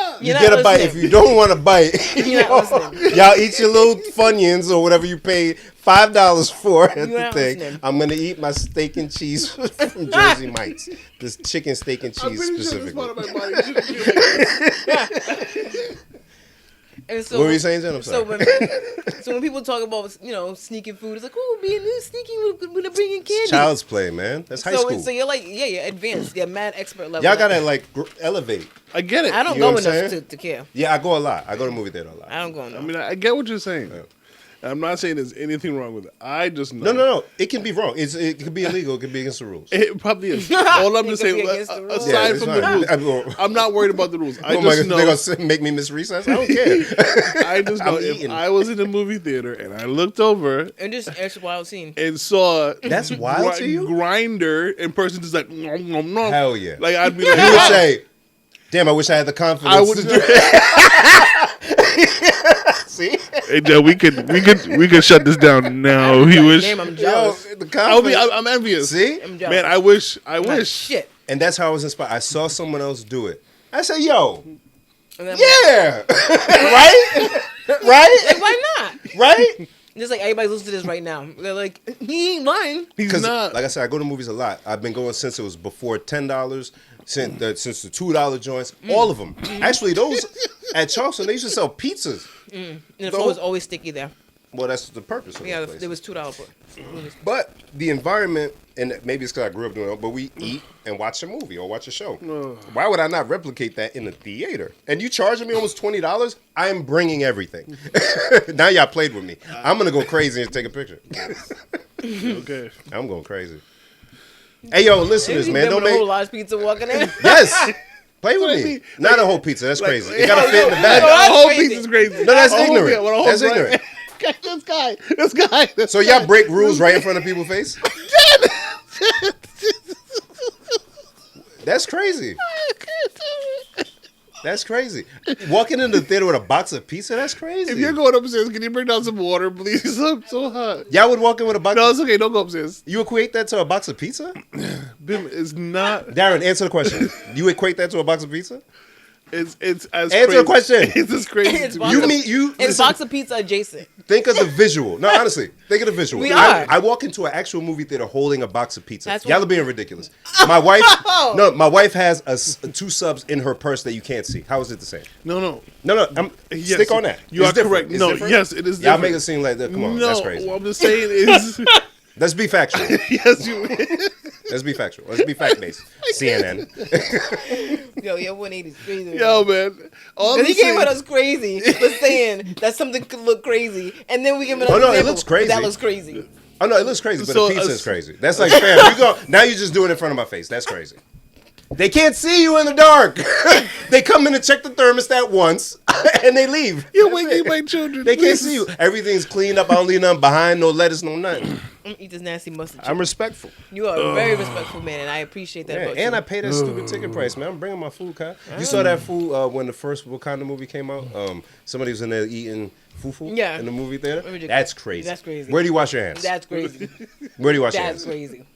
not? You You're get not a bite. If listening. you don't want to bite, You're not listening. y'all eat your little Funyuns or whatever you paid $5 for at You're the not thing. listening. I'm gonna eat my steak and cheese from Jersey Mike's. This chicken steak and I'm cheese pretty sure this specifically. part of my body shouldn't feel like this. And so, What were you saying, Jen? I'm So sorry. when people talk about sneaking food, it's like, oh, being sneaking with bringing candy. Child's play, man. That's high school. So you're like, you're advanced. You're mad expert level. Y'all gotta like elevate. I get it. I don't You know go what I'm enough saying? to care. Yeah, I go a lot. I go to movie theater a lot. I don't go enough. I mean, I get what you're saying. I'm not saying there's anything wrong with it. I just know. No. It can be wrong. It could be illegal. It could be against the rules. It probably is. All I'm It just could saying, be against the rules. aside it's from the fine. rules, I'm not worried about the rules. I They're just know. gonna make me miss recess. I don't care. I just know I'm if eating. I was in a movie theater and I looked over And just extra wild scene. and saw That's wild to you? Grinder in person just like nom, nom, nom. Hell yeah. Like I'd be like, You would say, "Damn, I wish I had the confidence." I would to do it." See, hey, Joe, we could shut this down now. He wish. Damn, I'm yo, jealous. the confidence. I'm envious. See, I'm jealous. Man, I wish. Like, shit. and that's how I was inspired. I saw someone else do it. I said, "Yo, And then yeah, right, right, like, why not? right." Just like everybody's listening to this right now. They're like, he ain't lying. He's Because, not. like I said, I go to movies a lot. I've been going since it was before $10, since the $2 joints, all of them. Actually, those at Charleston, they used to sell pizzas. And the floor was always sticky there. Well, that's the purpose of Yeah, those there places. was $2 for movies. But the environment, and maybe it's because I grew up doing it, but we eat and watch a movie or watch a show. Why would I not replicate that in the theater? And you charging me almost $20? I'm bringing everything. Now y'all played with me. I'm going to go crazy and take a picture. Okay. I'm going crazy. Hey, yo, listeners, man, don't a whole make... large pizza walking in. Yes! Play with me. mean? Not a whole pizza. That's crazy. It Yo, got to fit in the yo, bag. yo, The whole crazy. piece is crazy. No, that's A whole ignorant. bit, with a whole That's bread. ignorant. This guy. So y'all break rules right in front of people's face? That's crazy. That's crazy. Walking into the theater with a box of pizza, that's crazy. If you're going upstairs, can you bring down some water, please? I'm so hot. Y'all would walk in with a box No, it's okay. Don't go upstairs. You equate that to a box of pizza? Bim is not. Darren, answer the question. You equate that to a box of pizza? It's as Answer crazy. the question. It's as crazy. It's to box me. You mean you It's listen, box of pizza adjacent. think of the visual. No, honestly, think of the visual. We I, are. I walk into an actual movie theater holding a box of pizza. That's Y'all what- are being ridiculous. My wife, my wife has two subs in her purse that you can't see. How is it the same? No. No, Yes, stick on that. You It's are different. correct. It's No, different? yes, it is Y'all different. make it seem like that. Come on, No, that's crazy. what I'm just saying is, Let's be factual. yes, you. Let's be factual. Let's be fact based. CNN. Yo, your 180 is crazy. Yo, man. All I'm Because he just came saying- at us crazy for saying that something could look crazy, and then we give him another Oh, no, it example, looks crazy. That looks crazy. Oh no, it looks crazy, but So, the pizza is crazy. That's like, fam, you go now. You just do it in front of my face. That's crazy. They can't see you in the dark. They come in to check the thermostat once, and they leave. You're That's waking it. my children. They can't please. see you. Everything's cleaned up. I don't leave nothing behind. No lettuce, no nothing. I'm gonna eat this nasty mustard. I'm respectful. You are a very respectful man, and I appreciate that Yeah, about and you. I pay that stupid ticket price, man. I'm bringing my food, Kai. You saw that food when the first Wakanda movie came out? Somebody was in there eating fufu Yeah. in the movie theater. Ridiculous. That's crazy. That's crazy. Where do you wash your hands? That's crazy. Where do you wash your That's hands? crazy.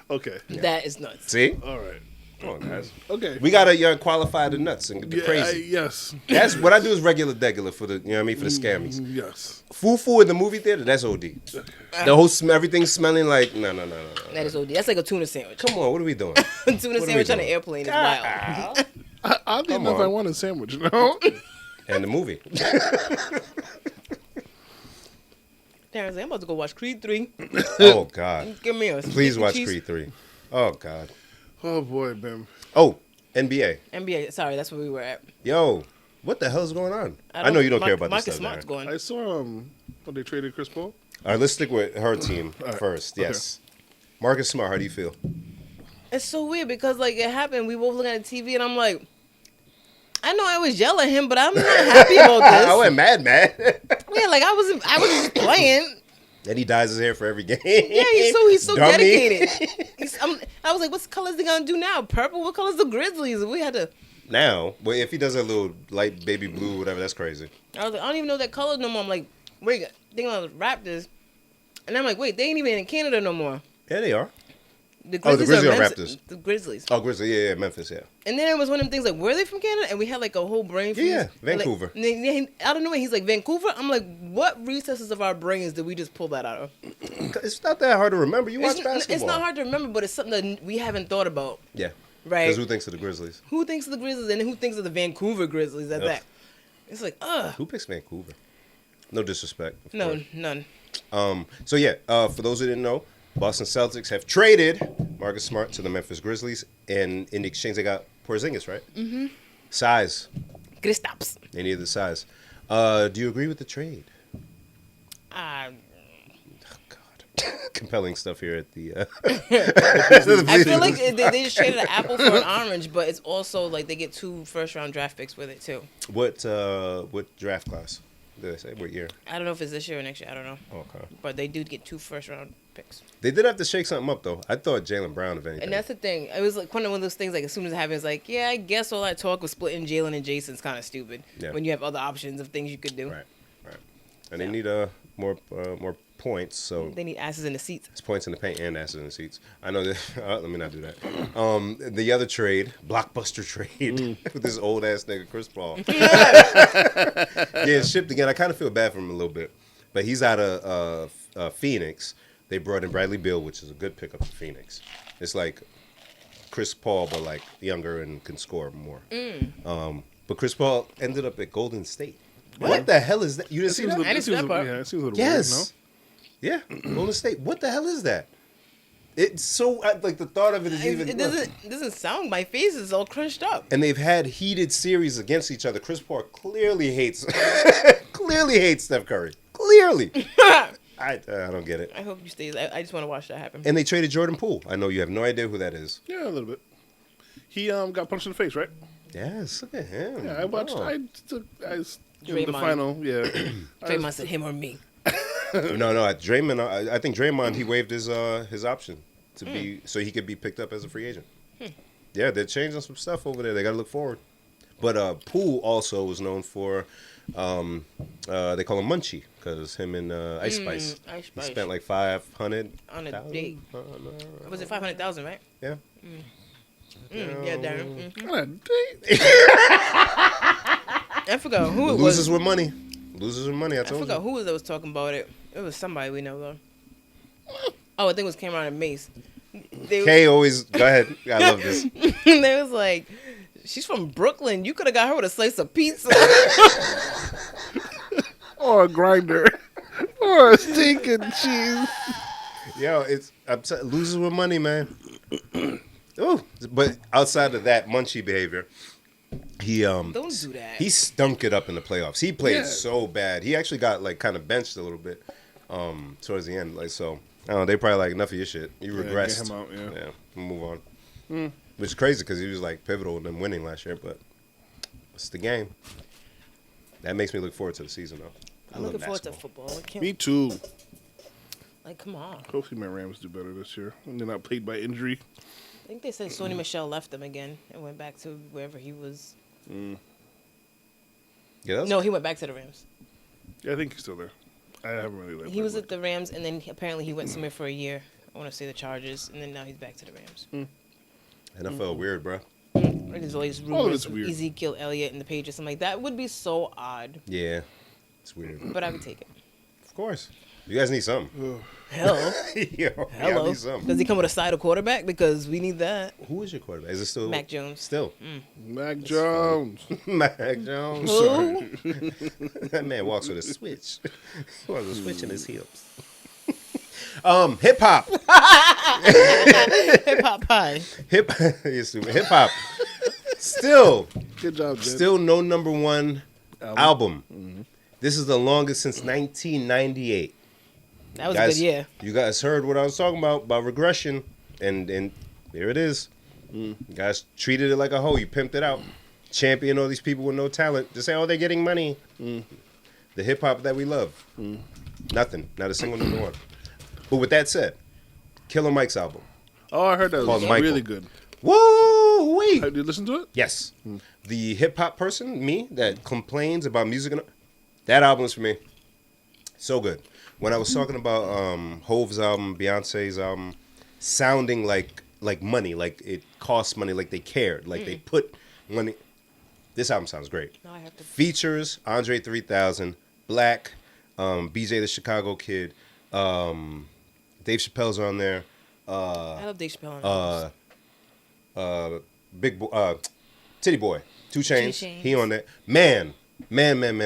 Okay. That is nuts. See? All right. Come on, guys. Okay. We gotta qualify the nuts and get the Yeah, crazy. yes. That's what I do is regular degular for the you know what I mean for the scammies. Yes. Fufu in the movie theater, that's OD. The whole everything smelling like no. That is OD. That's like a tuna sandwich. Come on, what are we doing? Tuna What are we sandwich on an doing? airplane is wild. Oddly Come enough, on. I want a sandwich. No. And the movie. Terrence, I'm about to go watch Creed 3. Oh God. Give me a Please watch cheese- Creed 3. Oh God. Oh boy, Bim. Oh, NBA. NBA. Sorry, that's where we were at. Yo, what the hell is going on? I know you don't care about this Marcus stuff. Smart's Darren. going. I saw when they traded Chris Paul. All right, let's stick with her team first. Okay. Yes. Marcus Smart, how do you feel? It's so weird because like it happened. We both looking at the TV and I'm like, I know I was yelling at him, but I'm not happy about this. I went mad. Yeah, like I was just playing. And he dyes his hair for every game. Yeah, he's so Dummy. dedicated. I was like, what's the colors they gonna do now? Purple? What color's the Grizzlies? We had to. Now, well, if he does a little light baby blue, whatever, that's crazy. I was like, I don't even know that color no more. I'm like, wait, thinking about the Raptors, and I'm like, wait, they ain't even in Canada no more. Yeah, they are. The Oh, the Grizzlies or Memphis- Raptors? The Grizzlies. Oh, Grizzlies. Yeah, Memphis. Yeah. And then it was one of them things like, were they from Canada? And we had like a whole brain freeze. Yeah, And, Vancouver. Out of nowhere, he's like, Vancouver? I'm like, what recesses of our brains did we just pull that out of? It's not that hard to remember. You watch basketball. It's not hard to remember, but it's something that we haven't thought about. Yeah. Right. Because who thinks of the Grizzlies? Who thinks of the Grizzlies and who thinks of the Vancouver Grizzlies at that? It's like, Who picks Vancouver? No disrespect. of No, course. none. So yeah, for those who didn't know, Boston Celtics have traded Marcus Smart to the Memphis Grizzlies, and in exchange they got Porzingis, right? Mm-hmm. Size. Kristaps. They needed the size. Do you agree with the trade? Uh, God, compelling stuff here at the. I feel like they just traded an apple for an orange, but it's also like they get 2 first-round draft picks with it too. What draft class did they say? What year? I don't know if it's this year or next year. I don't know. Okay. But they do get 2 first-round picks. They did have to shake something up though. I thought Jaylen Brown, if anything. And that's the thing. It was like one of those things. Like as soon as it happened, it's like, yeah, I guess all that talk was splitting Jalen and Jason's kind of stupid. Yeah. When you have other options of things you could do. Right. And they need more points. So They need asses in the seats. it's points in the paint and asses in the seats. I know that. Let me not do that. The other trade, blockbuster trade, with this old ass nigga Chris Paul. Yeah, shipped again. I kind of feel bad for him a little bit, but he's out of Phoenix. They brought in Bradley Beal, which is a good pickup for Phoenix. It's like Chris Paul, but like younger and can score more. But Chris Paul ended up at Golden State. What the hell is that? You didn't see that? I didn't see that part. Yeah, it seems a little Yes. weird, Yeah, Golden State. What the hell is that? It's so like the thought of it is even. It doesn't sound. My face is all crunched up. And they've had heated series against each other. Chris Paul clearly hates Steph Curry. Clearly. I don't get it. I hope you stay. I just want to watch that happen. And they traded Jordan Poole. I know you have no idea who that is. no? Yeah, a little bit. He got punched in the face, right? Yes, look at him. Yeah, I watched. Oh. The Draymond. final. Yeah. Draymond said him or me. No, Draymond. I think Draymond he waived his option to be so he could be picked up as a free agent. Yeah, they're changing some stuff over there. They got to look forward. But Poole also was known for they call him Munchie because him and Ice Spice. Ice He Spice. spent like 500 On a date. Was it 500,000, right? Yeah. Yeah, Darren. On a date. I forgot who it Losers was. with money. Losers with money. I I told forgot you. who was that was talking about it. It was somebody we know though. Oh, I think it was Cameron and Mace. Kay always go ahead. I love this. They was like, she's from Brooklyn. You could have got her with a slice of pizza. Or a grinder. Or a stinking cheese. Yo, losers with money, man. Oh, but outside of that Munchie behavior, he Don't do that. He stunk it up in the playoffs. He played Yeah. so bad. He actually got like kind of benched a little bit towards the end. Like so, I don't know. They probably like enough of your shit. You regressed. Get him out, yeah. We'll move on. Which is crazy because he was like pivotal in them winning last year. But it's the game. That makes me look forward to the season though. I'm looking forward to football. I can't, Me too. like, come on. Hopefully my Rams do better this year. And they're not played by injury. I think they said Sony Michel left them again and went back to wherever he was. Yeah, that's No, he went back to the Rams. Yeah, I think he's still there. I haven't really liked He was at the Rams, and then apparently he went somewhere for a year. I want to say the Chargers, and then now he's back to the Rams. NFL weird, bro. Or there's all these All of rumors it's of weird. Ezekiel Elliott and the Patriots. I'm like, that would be so odd, Yeah, it's weird. but I would take it. Of course, you guys need something. Hello. Yo, y'all Hello. need something. Does he come with a side of quarterback? Because we need that. Who is your quarterback? Is it still Mac Jones. Still, Mac Jones. Mac Jones. Who? That man walks with a switch. He walks with a switch in his hips. Hip hop, Hip hop pie. You're stupid. Hip hop. Still, Good job, Jen. still no number one album. This is the longest since 1998. That was a good year. You guys heard what I was talking about regression, and there it is. You guys treated it like a hoe. You pimped it out. Champion all these people with no talent. Just say, oh, they're getting money. The hip hop that we love. Nothing. Not a single number one. But with that said, Killer Mike's album. Oh, I heard that Called was Michael. really good. Woo wee! Did you listen to it? Yes. The hip hop person, me, that complains about music, that album is for me. So good. When I was talking about Hove's album, Beyonce's album, sounding like money, like it costs money, like they cared, like they put money. This album sounds great. No, I have to. Features Andre 3000, Black, BJ the Chicago Kid, Dave Chappelle's on there. I love Dave Chappelle. Big Boy, Titty Boy, 2 Chainz. 2 Chainz. He on that. Man,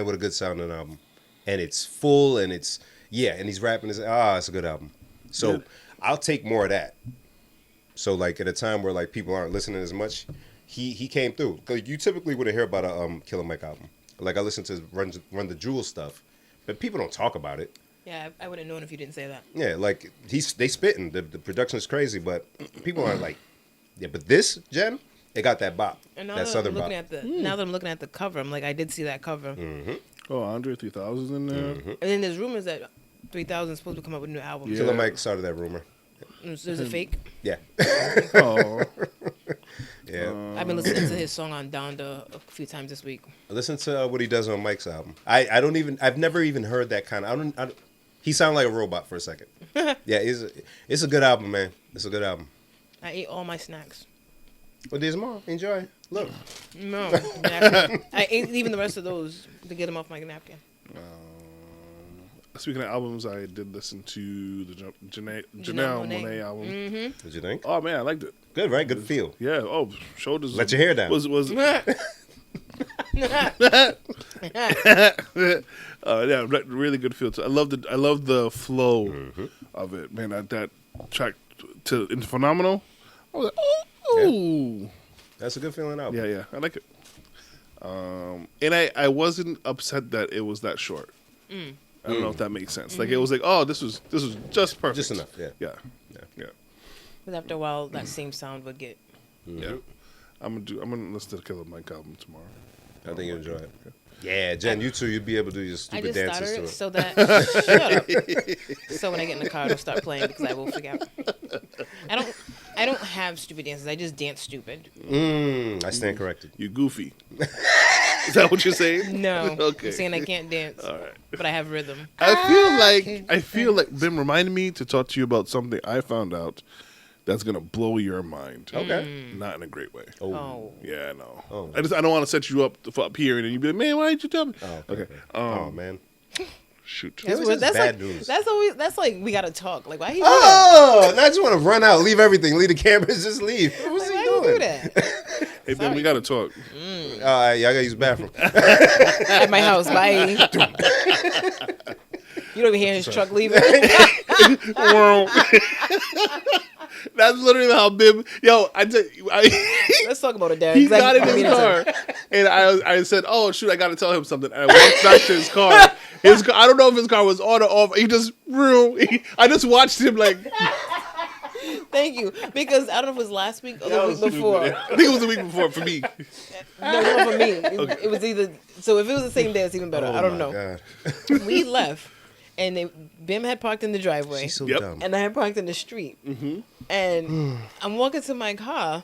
what a good sounding album. And it's full, and it's and he's rapping. It's a good album. So Yeah. I'll take more of that. So like at a time where like people aren't listening as much, he came through. Cause you typically wouldn't hear about a Killer Mike album. Like I listen to Run the Jewel stuff, but people don't talk about it. Yeah, I wouldn't have known if you didn't say that. Yeah, like they spitting. The production is crazy, but people aren't like, but this Jen, it got that bop, And now that that southern I'm bop. looking at now that I'm looking at the cover, I'm like, I did see that cover. Oh, Andre 3000 in there. Mm-hmm. And then there's rumors that 3000 is supposed to come up with a new album. Yeah. Killer Mike started that rumor. Is it fake? Yeah, Oh, yeah. I've been listening to his song on Donda a few times this week. Listen to what he does on Mike's album. I've never even heard that kind of. He sounded like a robot for a second. Yeah, it's a good album, man. It's a good album. I ate all my snacks. Well, there's more. Enjoy. Look. No, I ate even the rest of those to get them off my napkin. speaking of albums, I did listen to the Janelle Monáe. Monáe album. What'd you think? Oh man, I liked it. Good, right? Good feel. Yeah. Oh, shoulders. Let your hair down. Was yeah, really good feel. I love the flow of it, man. That track into Phenomenal. I was like, oh, That's a good feeling album. yeah, I like it. And I wasn't upset that it was that short. I don't know if that makes sense. Like it was like, oh, this was just perfect, Just enough. Yeah. yeah. Because after a while, that same sound would get. Yeah. I'm gonna listen to the Killer Mike album tomorrow. I think you enjoy it. Yeah, Jen, you too. You'd be able to do your I stupid just dances to started it. it so that shut up. So when I get in the car, it'll start playing because I will forget. I don't have stupid dances. I just dance stupid. I stand corrected. You goofy. Is that what you're saying? No, Okay. I'm saying I can't dance, All right. but I have rhythm. I feel like Ben reminded me to talk to you about something I found out that's gonna blow your mind. Okay. Not in a great way. Oh, Yeah, no. Oh. I don't want to set you up for up here and then you be like, man, why did you tell me? Oh, Okay. oh man. Shoot. That's what- bad like news. that's like we gotta talk. Like why he do Oh, now I just want to run out, leave everything, leave the cameras, just leave. What's that? he Why doing? you do that? Hey Ben, we gotta talk. All right, y'all gotta use the bathroom. At my house, bye. You don't even hear his truck leaving. That's literally how Bim. Yo, Let's talk about it, Darren. he 'cause got in I his mean, it's car, and I said, "Oh shoot, I got to tell him something." And I walked back to his car. I don't know if his car was on or off. I just watched him like. Thank you, because I don't know if it was last week or the week before. I think it was the week before for me. No, for me, it was either. So if it was the same day, it's even better. I don't know. God. We left, and Bim had parked in the driveway, She's so Yep. dumb. and I had parked in the street. And I'm walking to my car,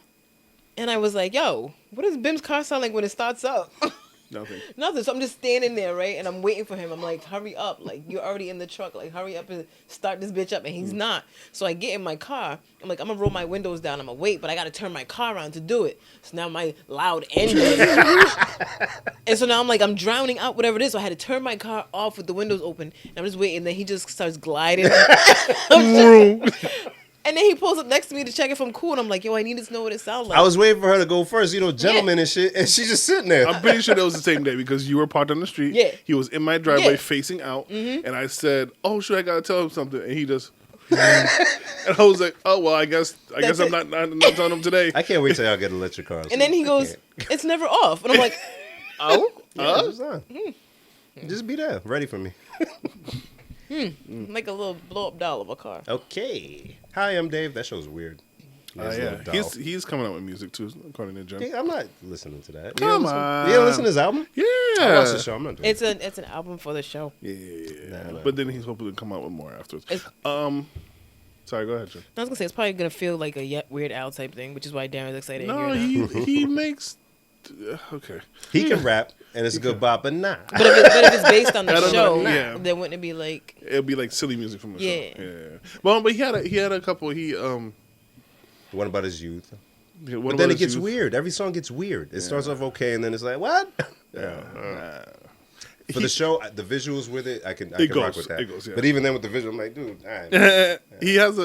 and I was like, "Yo, what does Bim's car sound like when it starts up?" Nothing. Nothing. So I'm just standing there, right? And I'm waiting for him. I'm like, hurry up. Like, you're already in the truck. Like, hurry up and start this bitch up. And he's not. So I get in my car. I'm like, I'm going to roll my windows down. I'm going to wait, but I got to turn my car on to do it. So now my loud engine. And so now I'm like, I'm drowning out whatever it is. So I had to turn my car off with the windows open. And I'm just waiting. And then he just starts gliding. And then he pulls up next to me to check if I'm cool. And I'm like, yo, I need to know what it sounds like. I was waiting for her to go first, gentlemen and shit, and she's just sitting there. I'm pretty sure that was the same day because you were parked on the street. Yeah. He was in my driveway Yeah. facing out, and I said, "Oh, shoot, I gotta tell him something," and he just. And I was like, "Oh well, I guess That's I'm not telling him today." I can't wait till y'all get electric cars. And then he goes, it's never off. And I'm like, oh? Yeah, it's on. Just be there, ready for me. Like a little blow-up doll of a car. Okay. Hi, I'm Dave. That show's weird. His Yeah, little doll. he's coming out with music too, according to Jen. Hey, I'm not listening to that. Come You on. don't listen to his album? Yeah, I watch the show. I'm not doing It's an album for the show. Yeah. Nah. But then he's hoping to come out with more afterwards. Sorry, go ahead, Jen. I was gonna say it's probably gonna feel like a Weird Al type thing, which is why Darren's excited. No, to hear that. he makes. Okay. He can rap, and it's a good bop, but nah. But if it's based on I the don't show, know, yeah. then wouldn't it be like? It'll be like silly music from the Yeah. show. Yeah. Well, but he had a couple. One about his youth. Yeah, But then it gets weird. Every song gets weird. It starts off okay, and then it's like, what? For the show, the visuals with it, I can rock with that. It goes, yeah. But even then with the visual, I'm like, dude, all right. He has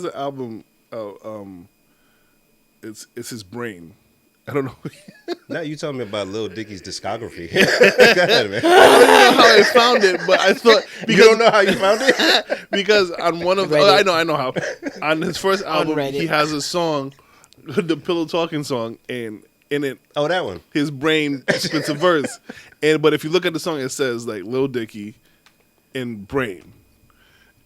an album. It's his brain. I don't know. Now you telling me about Lil Dicky's discography. Go ahead, man. I don't even know how I found it, but I thought You don't know how you found it? because on one of I know how on his first album he has a song, the Pillow Talking song, and in it, Oh, that one. his brain spits a verse, but if you look at the song, it says like Lil Dicky and Brain,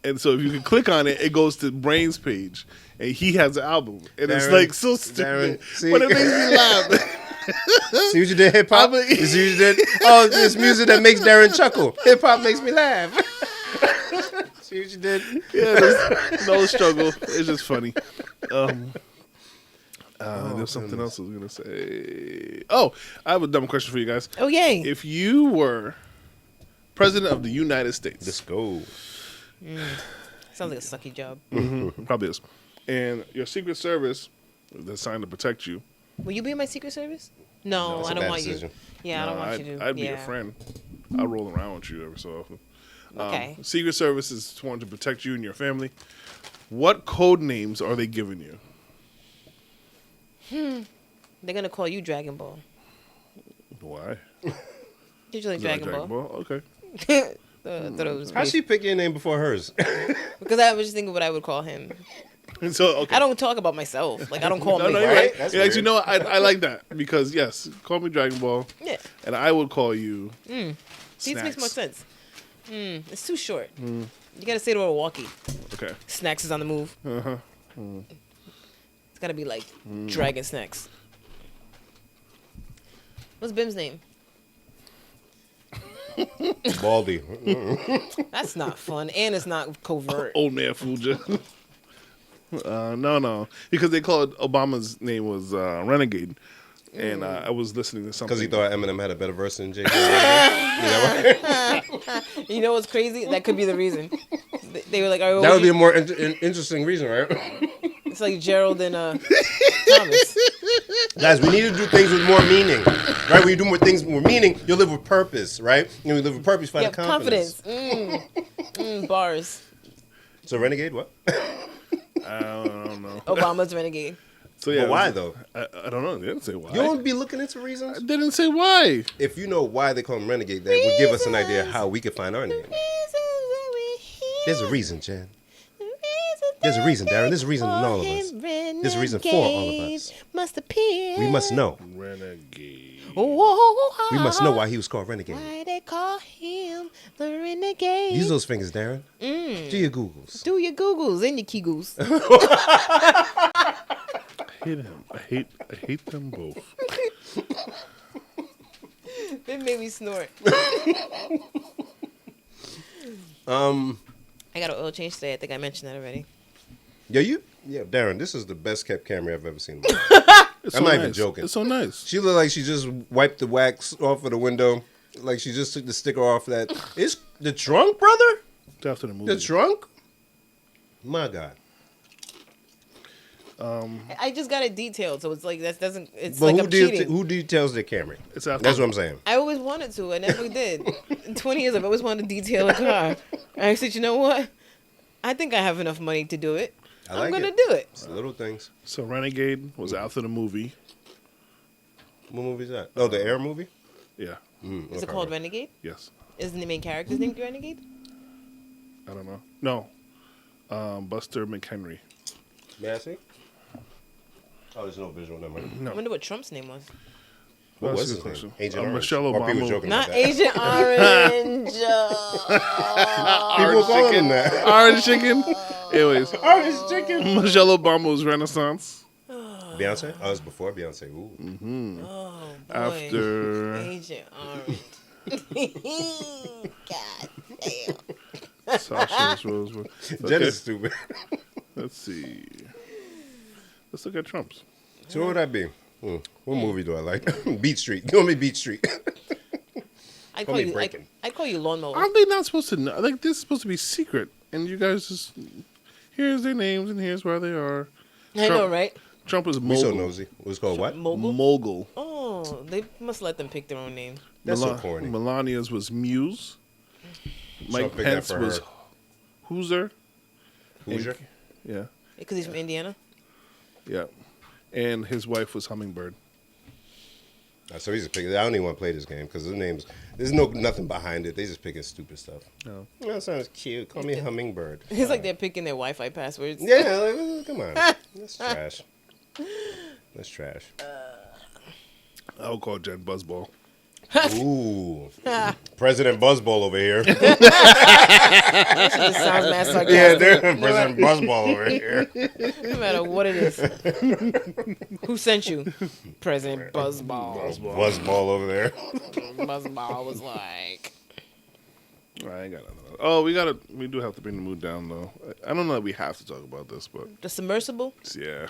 and so if you can click on it, it goes to Brain's page, and he has an album, and it's Darren, like so stupid, see? but it makes me laugh. See what you did, hip hop? You see what you did? Oh, this music that makes Darren chuckle. Hip hop makes me laugh. See what you did? Yeah, there's no struggle. It's just funny. There's something else I was gonna say. Oh, I have a dumb question for you guys. Oh, yay. If you were president of the United States, Let's go. Sounds like a sucky job. probably is, and your Secret Service is designed to protect you. Will you be in my Secret Service? No, It's I a don't bad want decision. you. Yeah, I don't want you to. I'd be a friend. I'd roll around with you every so often. Okay. Secret Service is sworn to protect you and your family. What code names are they giving you? They're going to call you Dragon Ball. Why? Did you like Is it like Dragon Ball? Okay. I thought it was How'd she pick your name before hers? because I was just thinking what I would call him. So okay. I don't talk about myself. Like, I don't call No, him no, me. you're right. That's Yeah, actually, weird. you know what? I like that because yes, call me Dragon Ball, Yeah. and I would call you. These Snacks. makes more sense. It's too short. You got to say the word walkie. Okay. Snacks is on the move. It's got to be like Dragon Snacks. What's Bim's name? Baldy. That's not fun, and it's not covert. Old man Fuja. No, because they called Obama's name was Renegade, and I was listening to something Because he thought Eminem had a better verse than Jay. You know what's crazy? That could be the reason. They were like, "All right, That would be a more interesting reason, right? It's like Gerald and Thomas." Guys, we need to do things with more meaning, right? When you do more things with more meaning, you'll live with purpose, right? And we live with purpose, find Yeah, confidence. Bars. So Renegade, what? I don't know. Obama's renegade. So yeah, But why though? I don't know. They didn't say why. You don't be looking into reasons. They didn't say why. If you know why they call him Renegade, that would give us an idea how we could find our name. There's a reason, Jen. There's a reason, Darren. There's a reason in all of us. There's a reason for all of us. Must appear. We must know. Renegade. We must know why he was called Renegade. Why they call him the renegade? Use those fingers, Darren. Do your Googles. Do your Googles and your Keegles. I hate him. I hate them both. It made me snort. I got an oil change today. I think I mentioned that already. Yeah, Darren, this is the best kept camera I've ever seen. It's I'm so not even nice. joking. It's so nice. She looked like she just wiped the wax off of the window. Like she just took the sticker off that. It's the trunk, brother? It's after the movie. The trunk? My God. I just got it detailed, so it's like that doesn't. It's But like I'm cheating. who details their Camry? It's after. That's what I'm saying. I always wanted to. I never did. In 20 years, I've always wanted to detail a car. I said, you know what? I think I have enough money to do it. I like I'm gonna it. do it. It's the little things. So Renegade was after the movie. What movie is that? Oh, the Air movie? Yeah. Is it called Renegade? Yes. Isn't the main character's name Renegade? I don't know. No. Buster McHenry. May I see? Oh, there's no visual number. No. I wonder what Trump's name was. What That's was a his good name? question. Agent Orange. Michelle Or people Obama. joking Not about that. Agent Orange. People calling him that. Orange Chicken. Anyways, Orange chicken. Michelle Obama was Renaissance. Beyonce? Oh, it was before Beyonce. Ooh. Oh, boy. After Agent Orange. God damn. Sasha Rose. Jen is stupid. Let's see. Let's look at Trump's. So what would that be? What movie do I like? Beat Street. Give me Beat Street. I'd Call call me you. Breaking. I'd call you Lawnmower. Aren't they not supposed to know? Like, this is supposed to be secret. And you guys just, here's their names and here's where they are. I know, right? Trump is We so mogul. nosy. What's called what? Mogul. Oh, they must let them pick their own name. That's so corny. Melania's was Muse. Mike picked that Pence for was her. Hoosier. Hoosier? Yeah, Because he's from Indiana? yeah. And his wife was Hummingbird. So he's just picking. I don't even want to play this game because the names. There's nothing behind it. They just picking stupid stuff. No. That sounds cute. Call me Hummingbird. It's like they're picking their Wi-Fi passwords. Yeah, like, come on. That's trash. That's trash. I would call Jen Buzzball. Ooh, President Buzzball over here. This sounds mad sarcastic. Yeah, there's President Buzzball over here. No matter what it is. Who sent you? President Buzzball. Buzzball over there. Buzzball was like... I ain't got nothing else. Oh, we do have to bring the mood down though. I don't know that we have to talk about this, but The submersible? yeah.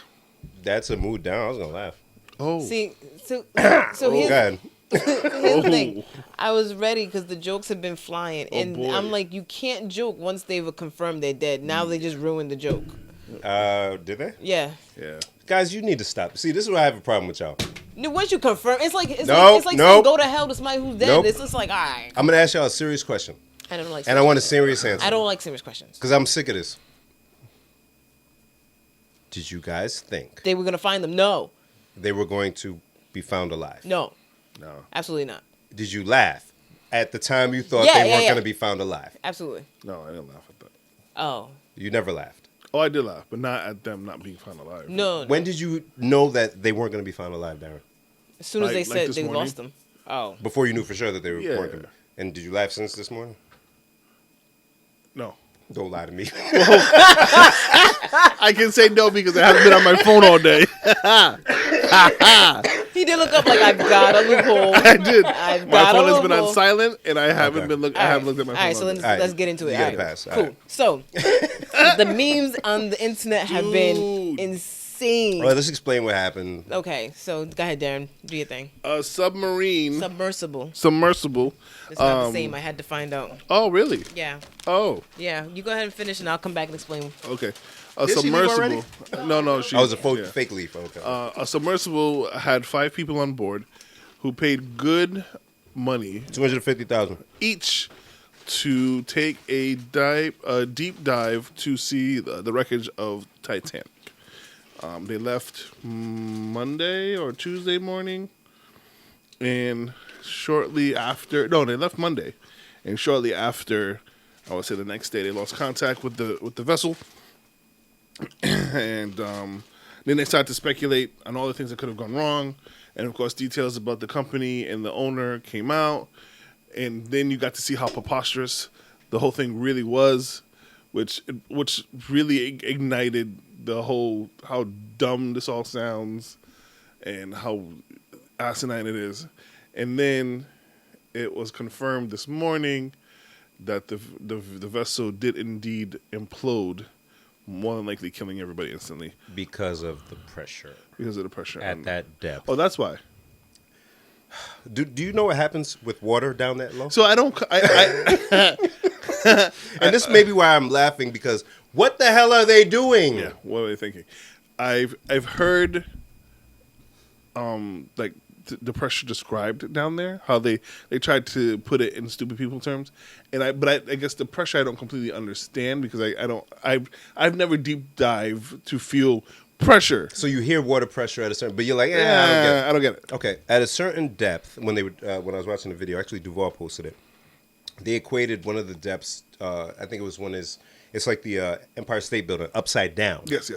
That's a mood down. I was gonna laugh. Oh, See, so Go here's ahead. the thing. I was ready because the jokes have been flying. And boy. I'm like, you can't joke once they've confirmed they're dead. Now they just ruined the joke. Did they? Yeah. yeah. Guys, you need to stop. See, this is why I have a problem with y'all. No, once you confirm, it's like Nope, saying nope. go to hell to somebody who's dead. Nope. It's just like, all right. I'm gonna ask y'all a serious question, I don't like and I want a serious answer. I don't like serious questions. Because I'm sick of this. Did you guys think They were gonna find them. No. they were going to be found alive? No. No. Absolutely not. Did you laugh at the time you thought Yeah, they yeah, weren't yeah. going to be found alive? Absolutely. No, I didn't laugh at that. Oh. You never laughed. Oh, I did laugh, but not at them not being found alive. No. When did you know that they weren't going to be found alive, Darren? As soon as Like- they like said this they morning? lost them. Oh. Before you knew for sure that they were Yeah. weren't going to be. And did you laugh since this morning? No. Don't lie to me. I can say no because I haven't been on my phone all day. He did look up like I've got a loophole. I did. I've My got phone a has been on loophole. silent, and I haven't Okay. been looking. I All haven't right. looked at my phone. All right, so all day. All right. let's get into it. You gotta All right. pass. All Cool. right. So the memes on the internet have been Dude. insane. All right, let's explain what happened. Okay, so go ahead, Darren. Do your thing. A submarine, Submersible. submersible. It's not the same. I had to find out. Oh, really? Yeah. Oh, Yeah. You go ahead and finish, and I'll come back and explain. okay. A Did she leave submersible. No, she. I was a yeah. fake leaf. Okay. A submersible had 5 people on board, who paid good money 250,000. each to take a deep dive to see the wreckage of Titanic. They left Monday or Tuesday morning, and shortly after, they left Monday, and shortly after, I would say the next day, they lost contact with the vessel, and then they started to speculate on all the things that could have gone wrong, and of course, details about the company and the owner came out, and then you got to see how preposterous the whole thing really was, which really ignited the whole how dumb this all sounds and how asinine it is. And then it was confirmed this morning that the vessel did indeed implode, more than likely killing everybody instantly Because of the pressure because of the pressure at that depth. Oh, that's why. Do you know what happens with water down that low? So I don't. And this may be why I'm laughing, because what the hell are they doing? Yeah, what are they thinking? I've heard, like the pressure described down there, how they tried to put it in stupid people terms, and I guess the pressure I don't completely understand because I've never deep dived to feel pressure. So you hear water pressure at a certain, but you're like, Yeah, I don't get it. Okay, at a certain depth, when they would, when I was watching the video, actually Duval posted it. They equated one of the depths. I think it was it's like the Empire State Building upside down. Yes.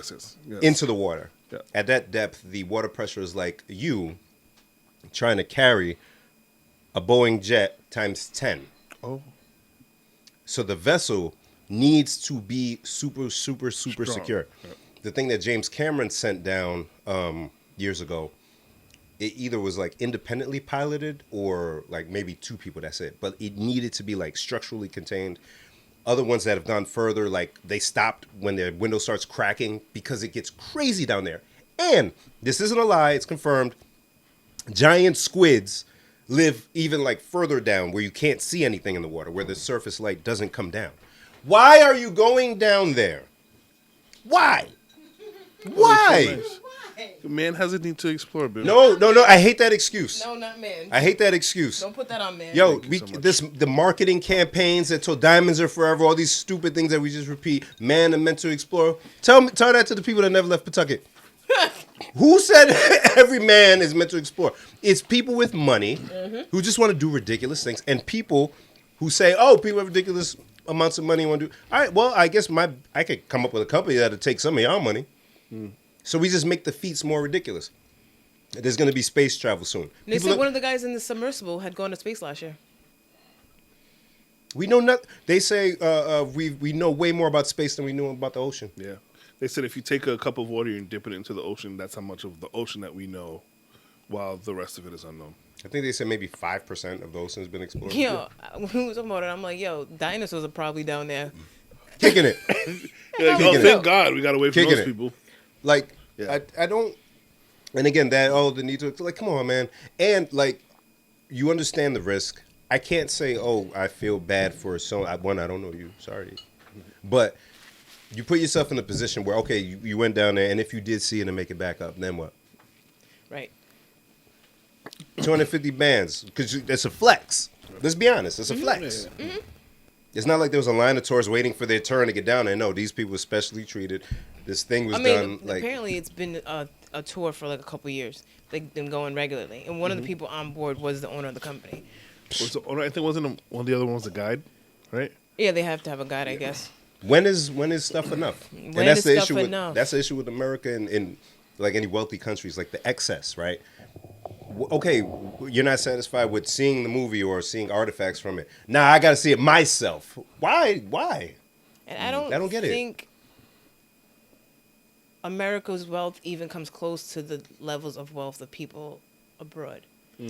Into the water. Yeah. At that depth, the water pressure is like you trying to carry a Boeing jet times 10. Oh, So the vessel needs to be super strong. secure. Yeah. The thing that James Cameron sent down years ago, it either was like independently piloted or like maybe 2 people, that's it. But it needed to be like structurally contained. Other ones that have gone further, like they stopped when their window starts cracking because it gets crazy down there. And this isn't a lie, it's confirmed. Giant squids live even like further down where you can't see anything in the water, where the surface light doesn't come down. Why are you going down there? Why? Why? Man has a need to explore, baby. No. I hate that excuse. No, not man. I hate that excuse. Don't put that on man. Yo, Thank you so much. the marketing campaigns that told diamonds are forever, all these stupid things that we just repeat. Man and meant to explore. Tell that to the people that never left Pawtucket. Who said every man is meant to explore? It's people with money who just want to do ridiculous things, and people who say, "Oh, people have ridiculous amounts of money want to do." All right, well, I guess I could come up with a company that'll take some of y'all money. So we just make the feats more ridiculous. There's going to be space travel soon. They said one of the guys in the submersible had gone to space last year. We know not. They say we know way more about space than we knew about the ocean. Yeah. They said if you take a cup of water and dip it into the ocean, that's how much of the ocean that we know, while the rest of it is unknown. I think they said maybe 5% of the ocean has been explored. Yo, when we was talking about it, I'm like, yo, dinosaurs are probably down there. Kicking it. Like, Kicking thank it. God we got away from Kicking those it. people. Like, Yeah. I don't. And again, the need to, like, come on, man. And, like, you understand the risk. I can't say, oh, I feel bad for one, I don't know you. Sorry. But you put yourself in a position where, okay, you went down there, and if you did see it and make it back up, then what? Right. 250 bands, because it's a flex. Let's be honest, it's a flex. It's not like there was a line of tourists waiting for their turn to get down there. No, these people were specially treated. This thing was done like. Apparently it's been a tour for like a couple years. They've been going regularly, and one of the people on board was the owner of the company. Was the owner, I think wasn't one of the other ones the guide, right? Yeah, they have to have a guide, I guess. When is stuff enough? When and that's is the stuff issue with enough? that's the issue with America and in like any wealthy countries, like the excess, right? Okay, you're not satisfied with seeing the movie or seeing artifacts from it. Nah, I got to see it myself. Why? And I don't get it. think America's wealth even comes close to the levels of wealth of people abroad.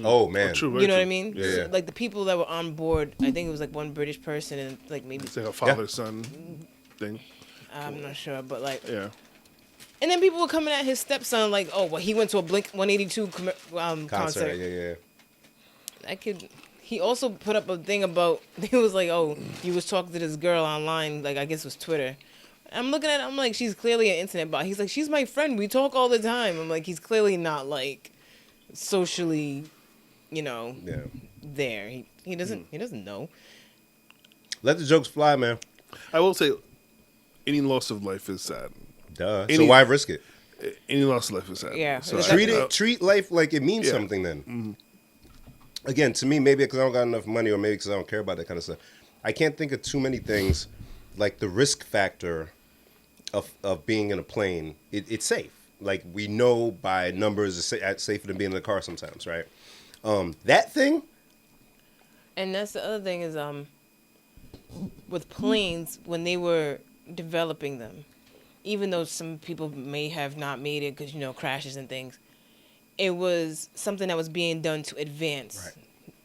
Oh man, True, very You know true. what I mean? Yeah, yeah. So, like the people that were on board, I think it was like one British person and like maybe It's like a father-son thing. I'm not sure, but like, Yeah. and then people were coming at his stepson like, oh, well, he went to a Blink 182 concert. Yeah. He also put up a thing about, he was like, oh, he was talking to this girl online, like I guess it was Twitter. I'm looking at it, I'm like, she's clearly an internet bot. He's like, she's my friend. We talk all the time. I'm like, he's clearly not like socially, Yeah. there. He doesn't know. Let the jokes fly, man. I will say, any loss of life is sad. Duh. So Any- why risk it? Any loss of life is sad. Yeah. So Treat life like it means Yeah. something. Then, again, to me, maybe because I don't got enough money, or maybe because I don't care about that kind of stuff. I can't think of too many things like the risk factor of being in a plane. It's safe. Like we know by numbers, it's safer than being in a car sometimes, right? That thing. And that's the other thing is with planes, when they were developing them, even though some people may have not made it because crashes and things, it was something that was being done to advance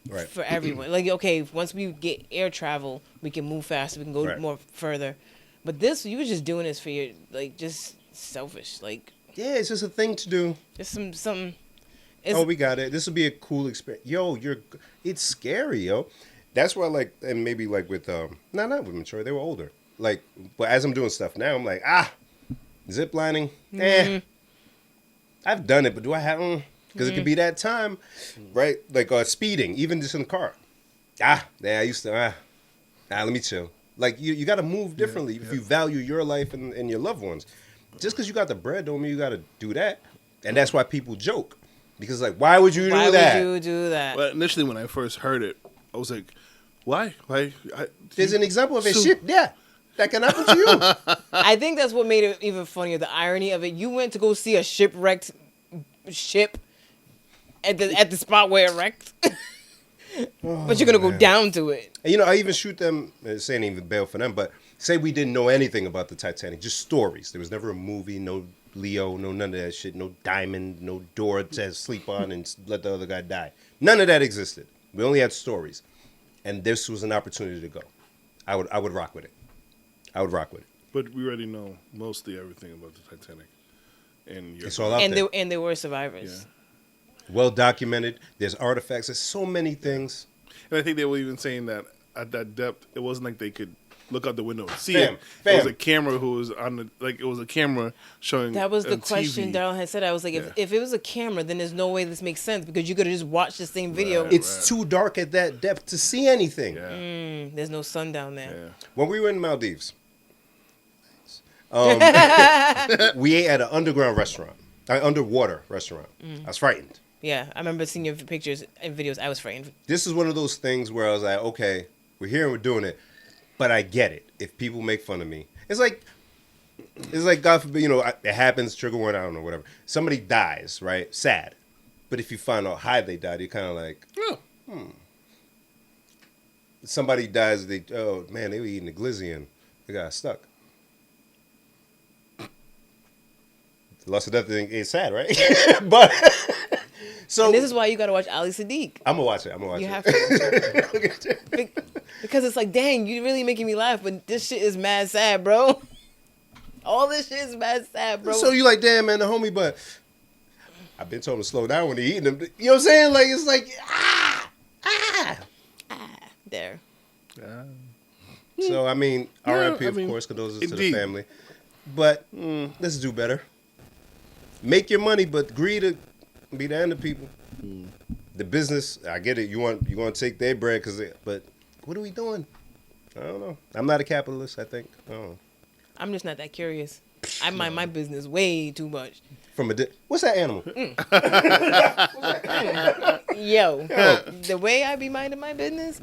Right. for everyone. Like, okay, once we get air travel, we can move faster, we can go Right. more further. But this, you were just doing this for your just selfish, like Yeah, it's just a thing to do. just something. It's, Oh, we got it. This will be a cool experience. Yo, it's scary, yo. That's why, like, and maybe like with not with mature, they were older. Like, but as I'm doing stuff now, I'm like, zip lining. I've done it, but do I have? Because it could be that time, right? Like speeding, even just in the car. I used to. Let me chill. Like you got to move differently if you value your life and your loved ones. Just because you got the bread don't mean you got to do that. And that's why people joke. Because like, why would you do that? Why would you do that? Well, initially, when I first heard it, I was like, why? There's an example of a ship, that can happen to you. I think that's what made it even funnier. The irony of it. You went to go see a shipwrecked ship at the spot where it wrecked, but you're gonna go down to it. And, I even shoot them, saying even bail for them, but say we didn't know anything about the Titanic, just stories. There was never a movie, no Leo, no none of that shit, no diamond, no door to sleep on and let the other guy die. None of that existed. We only had stories. And this was an opportunity to go. I would rock with it. I would rock with it. But we already know mostly everything about the Titanic. And It's all out there. And they were survivors. Yeah. Well documented. There's artifacts. There's so many things. And I think they were even saying that at that depth, it wasn't like they could look out the window and see Fam, it. fam. It was a camera who was on the it was a camera showing. That was the on question TV. Daryl had said. I was like, if it was a camera, then there's no way this makes sense because you could have just watched the same video. It's too dark at that depth to see anything. Yeah. There's no sun down there. Yeah. When we were in Maldives, we ate at an underground restaurant, an underwater restaurant. I was frightened. Yeah, I remember seeing your pictures and videos. I was frightened. This is one of those things where I was like, okay, we're here and we're doing it, but I get it. If people make fun of me, it's like God forbid, it happens. Trigger warning, I don't know, whatever. Somebody dies, right? Sad, but if you find out how they died, you're kind of like, Somebody dies, they were eating a glizzy and they got stuck. The loss of death thing is sad, right? But so And this is why you gotta watch Ali Sadiq. I'm gonna watch it. You have to. Because it's like, dang, you really making me laugh, but this shit is mad sad, bro. All this shit is mad sad, bro. So you like, damn, man, the homie, but I've been told him to slow down when he eating them. You know what I'm saying? Like, it's like, there. Yeah. So, I mean, RIP, of I mean, course, condolences to indeed. the family. But let's do better. Make your money, but agree to be the end of people. The business, I get it. You want to take their bread, but what are we doing? I don't know. I'm not a capitalist, I think. I don't know. I'm just not that curious. I mind my business way too much. What's that animal? Yo, the way I be minding my business,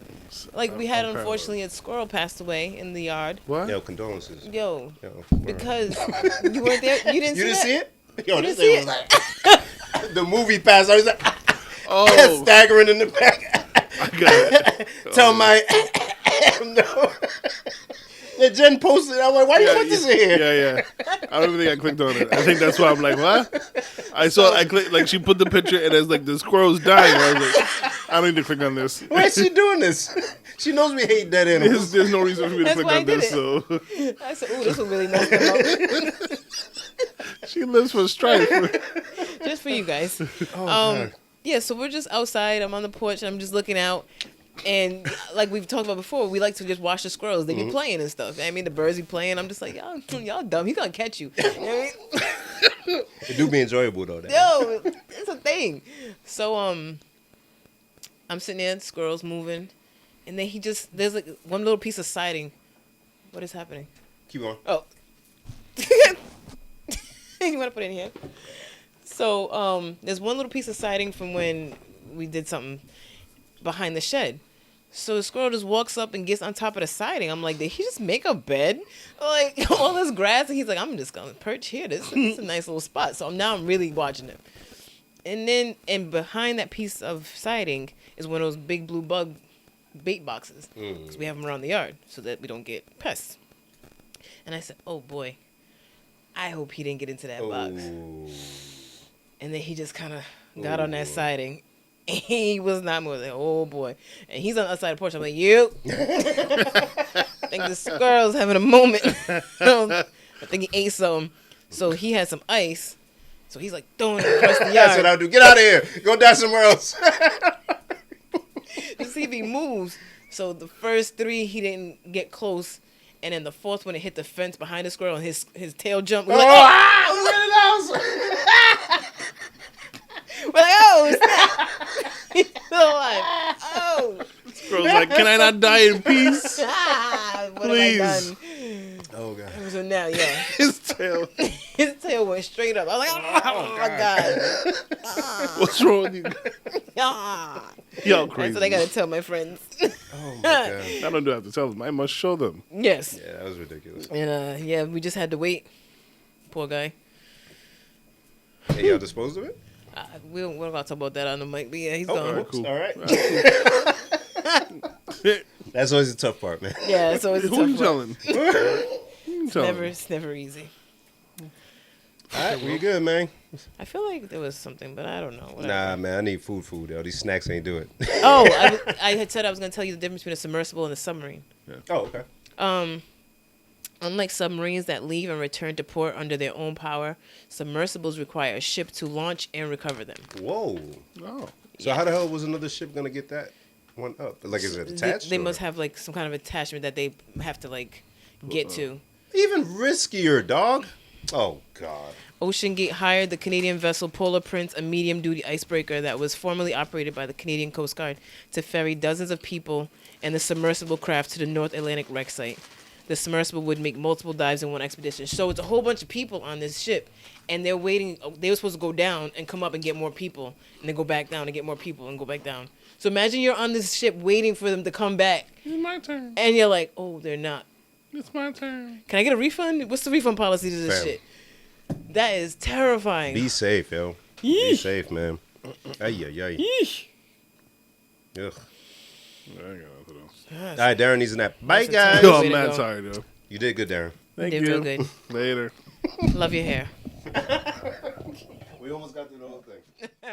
like we had, unfortunately, a squirrel passed away in the yard. What? Yo, condolences. Yo, Yo, because you weren't there. You didn't you didn't that? see it? Yo, You this didn't thing see was like the movie passed. I was like Oh, staggering in the back. I got it. Tell my no. And Jen posted. I'm like, why you put this in here? Yeah. I don't even think I clicked on it. I think that's why I'm like, what? I clicked, like, she put the picture and it's like the squirrel's dying. I was like, I don't need to click on this. Why is she doing this? She knows we hate dead animals. There's no reason for me to That's click why I on did this. So I said, ooh, this will really mess them up. she lives for strife. Just for you guys. God. Yeah, so we're just outside. I'm on the porch. And I'm just looking out. And like we've talked about before, we like to just watch the squirrels. They be playing and stuff. I mean, the birds be playing. I'm just like, y'all dumb. He's going to catch you. You know what I mean? It do be enjoyable though. That. Yo, it's a thing. So, I'm sitting there, the squirrel's moving. And then there's like one little piece of siding. What is happening? Keep going. Oh. You want to put it in here? So, there's one little piece of siding from when we did something behind the shed. So the squirrel just walks up and gets on top of the siding. I'm like, did he just make a bed? Like, all this grass? And he's like, I'm just going to perch here. This is a nice little spot. So now I'm really watching him. And behind that piece of siding is one of those big blue bug bait boxes. Because we have them around the yard so that we don't get pests. And I said, oh boy, I hope he didn't get into that box. And then he just kind of got on that siding. And he was not moving. Like, oh boy. And he's on the other side of the porch. I'm like, you. I think the squirrel's having a moment. I think he ate some. So he had some ice. So he's like throwing it across the yard. That's what I'll do. Get out of here. Go die somewhere else. To see if he moves. So the first three, he didn't get close. And then the fourth one, it hit the fence behind the squirrel, and his tail jumped. We're like, oh, snap. He's still alive. Oh. Girl's like, can I not die in peace? What Please. have I done? Oh god. So now, yeah. His tail. His tail went straight up. I was like, oh my God. What's wrong with you? Ah. Y'all That's crazy. what I got to tell my friends. Oh my god. I don't do have to tell them. I must show them. Yes. Yeah, that was ridiculous. And yeah, we just had to wait. Poor guy. Hey, y'all disposed of it? We're not going to talk about that on the mic, but yeah, he's Oh, gone. Alright, cool. All right. That's always the tough part, man. Yeah, so it's a Who you tough one. telling? Who you telling? It's never easy. All right, we good, man. I feel like there was something, but I don't know. Whatever. Nah, man, I need food. Yo, these snacks ain't do it. Oh, I had said I was going to tell you the difference between a submersible and a submarine. Oh, okay. Unlike submarines that leave and return to port under their own power, submersibles require a ship to launch and recover them. Whoa. Oh. So how the hell was another ship gonna get that? one up? Like, is it attached? They must have like some kind of attachment that they have to like get to. Even riskier, dog. Oh God. Ocean Gate hired the Canadian vessel Polar Prince, a medium-duty icebreaker that was formerly operated by the Canadian Coast Guard, to ferry dozens of people and the submersible craft to the North Atlantic wreck site. The submersible would make multiple dives in one expedition. So it's a whole bunch of people on this ship, and they're waiting. They were supposed to go down and come up and get more people, and then go back down and get more people and go back down. So imagine you're on this ship waiting for them to come back. It's my turn. And you're like, oh, they're not. It's my turn. Can I get a refund? What's the refund policy to this shit? That is terrifying. Be safe, yo. Be safe, man. Ay, ay, ay. Ugh. I ain't got nothing else. All right, Darren needs a nap. Bye, That's a guys. terrible Yo, way I'm to mad go. sorry, though. You did good, Darren. Thank Did you. real good. Later. Love your hair. We almost got through the whole thing.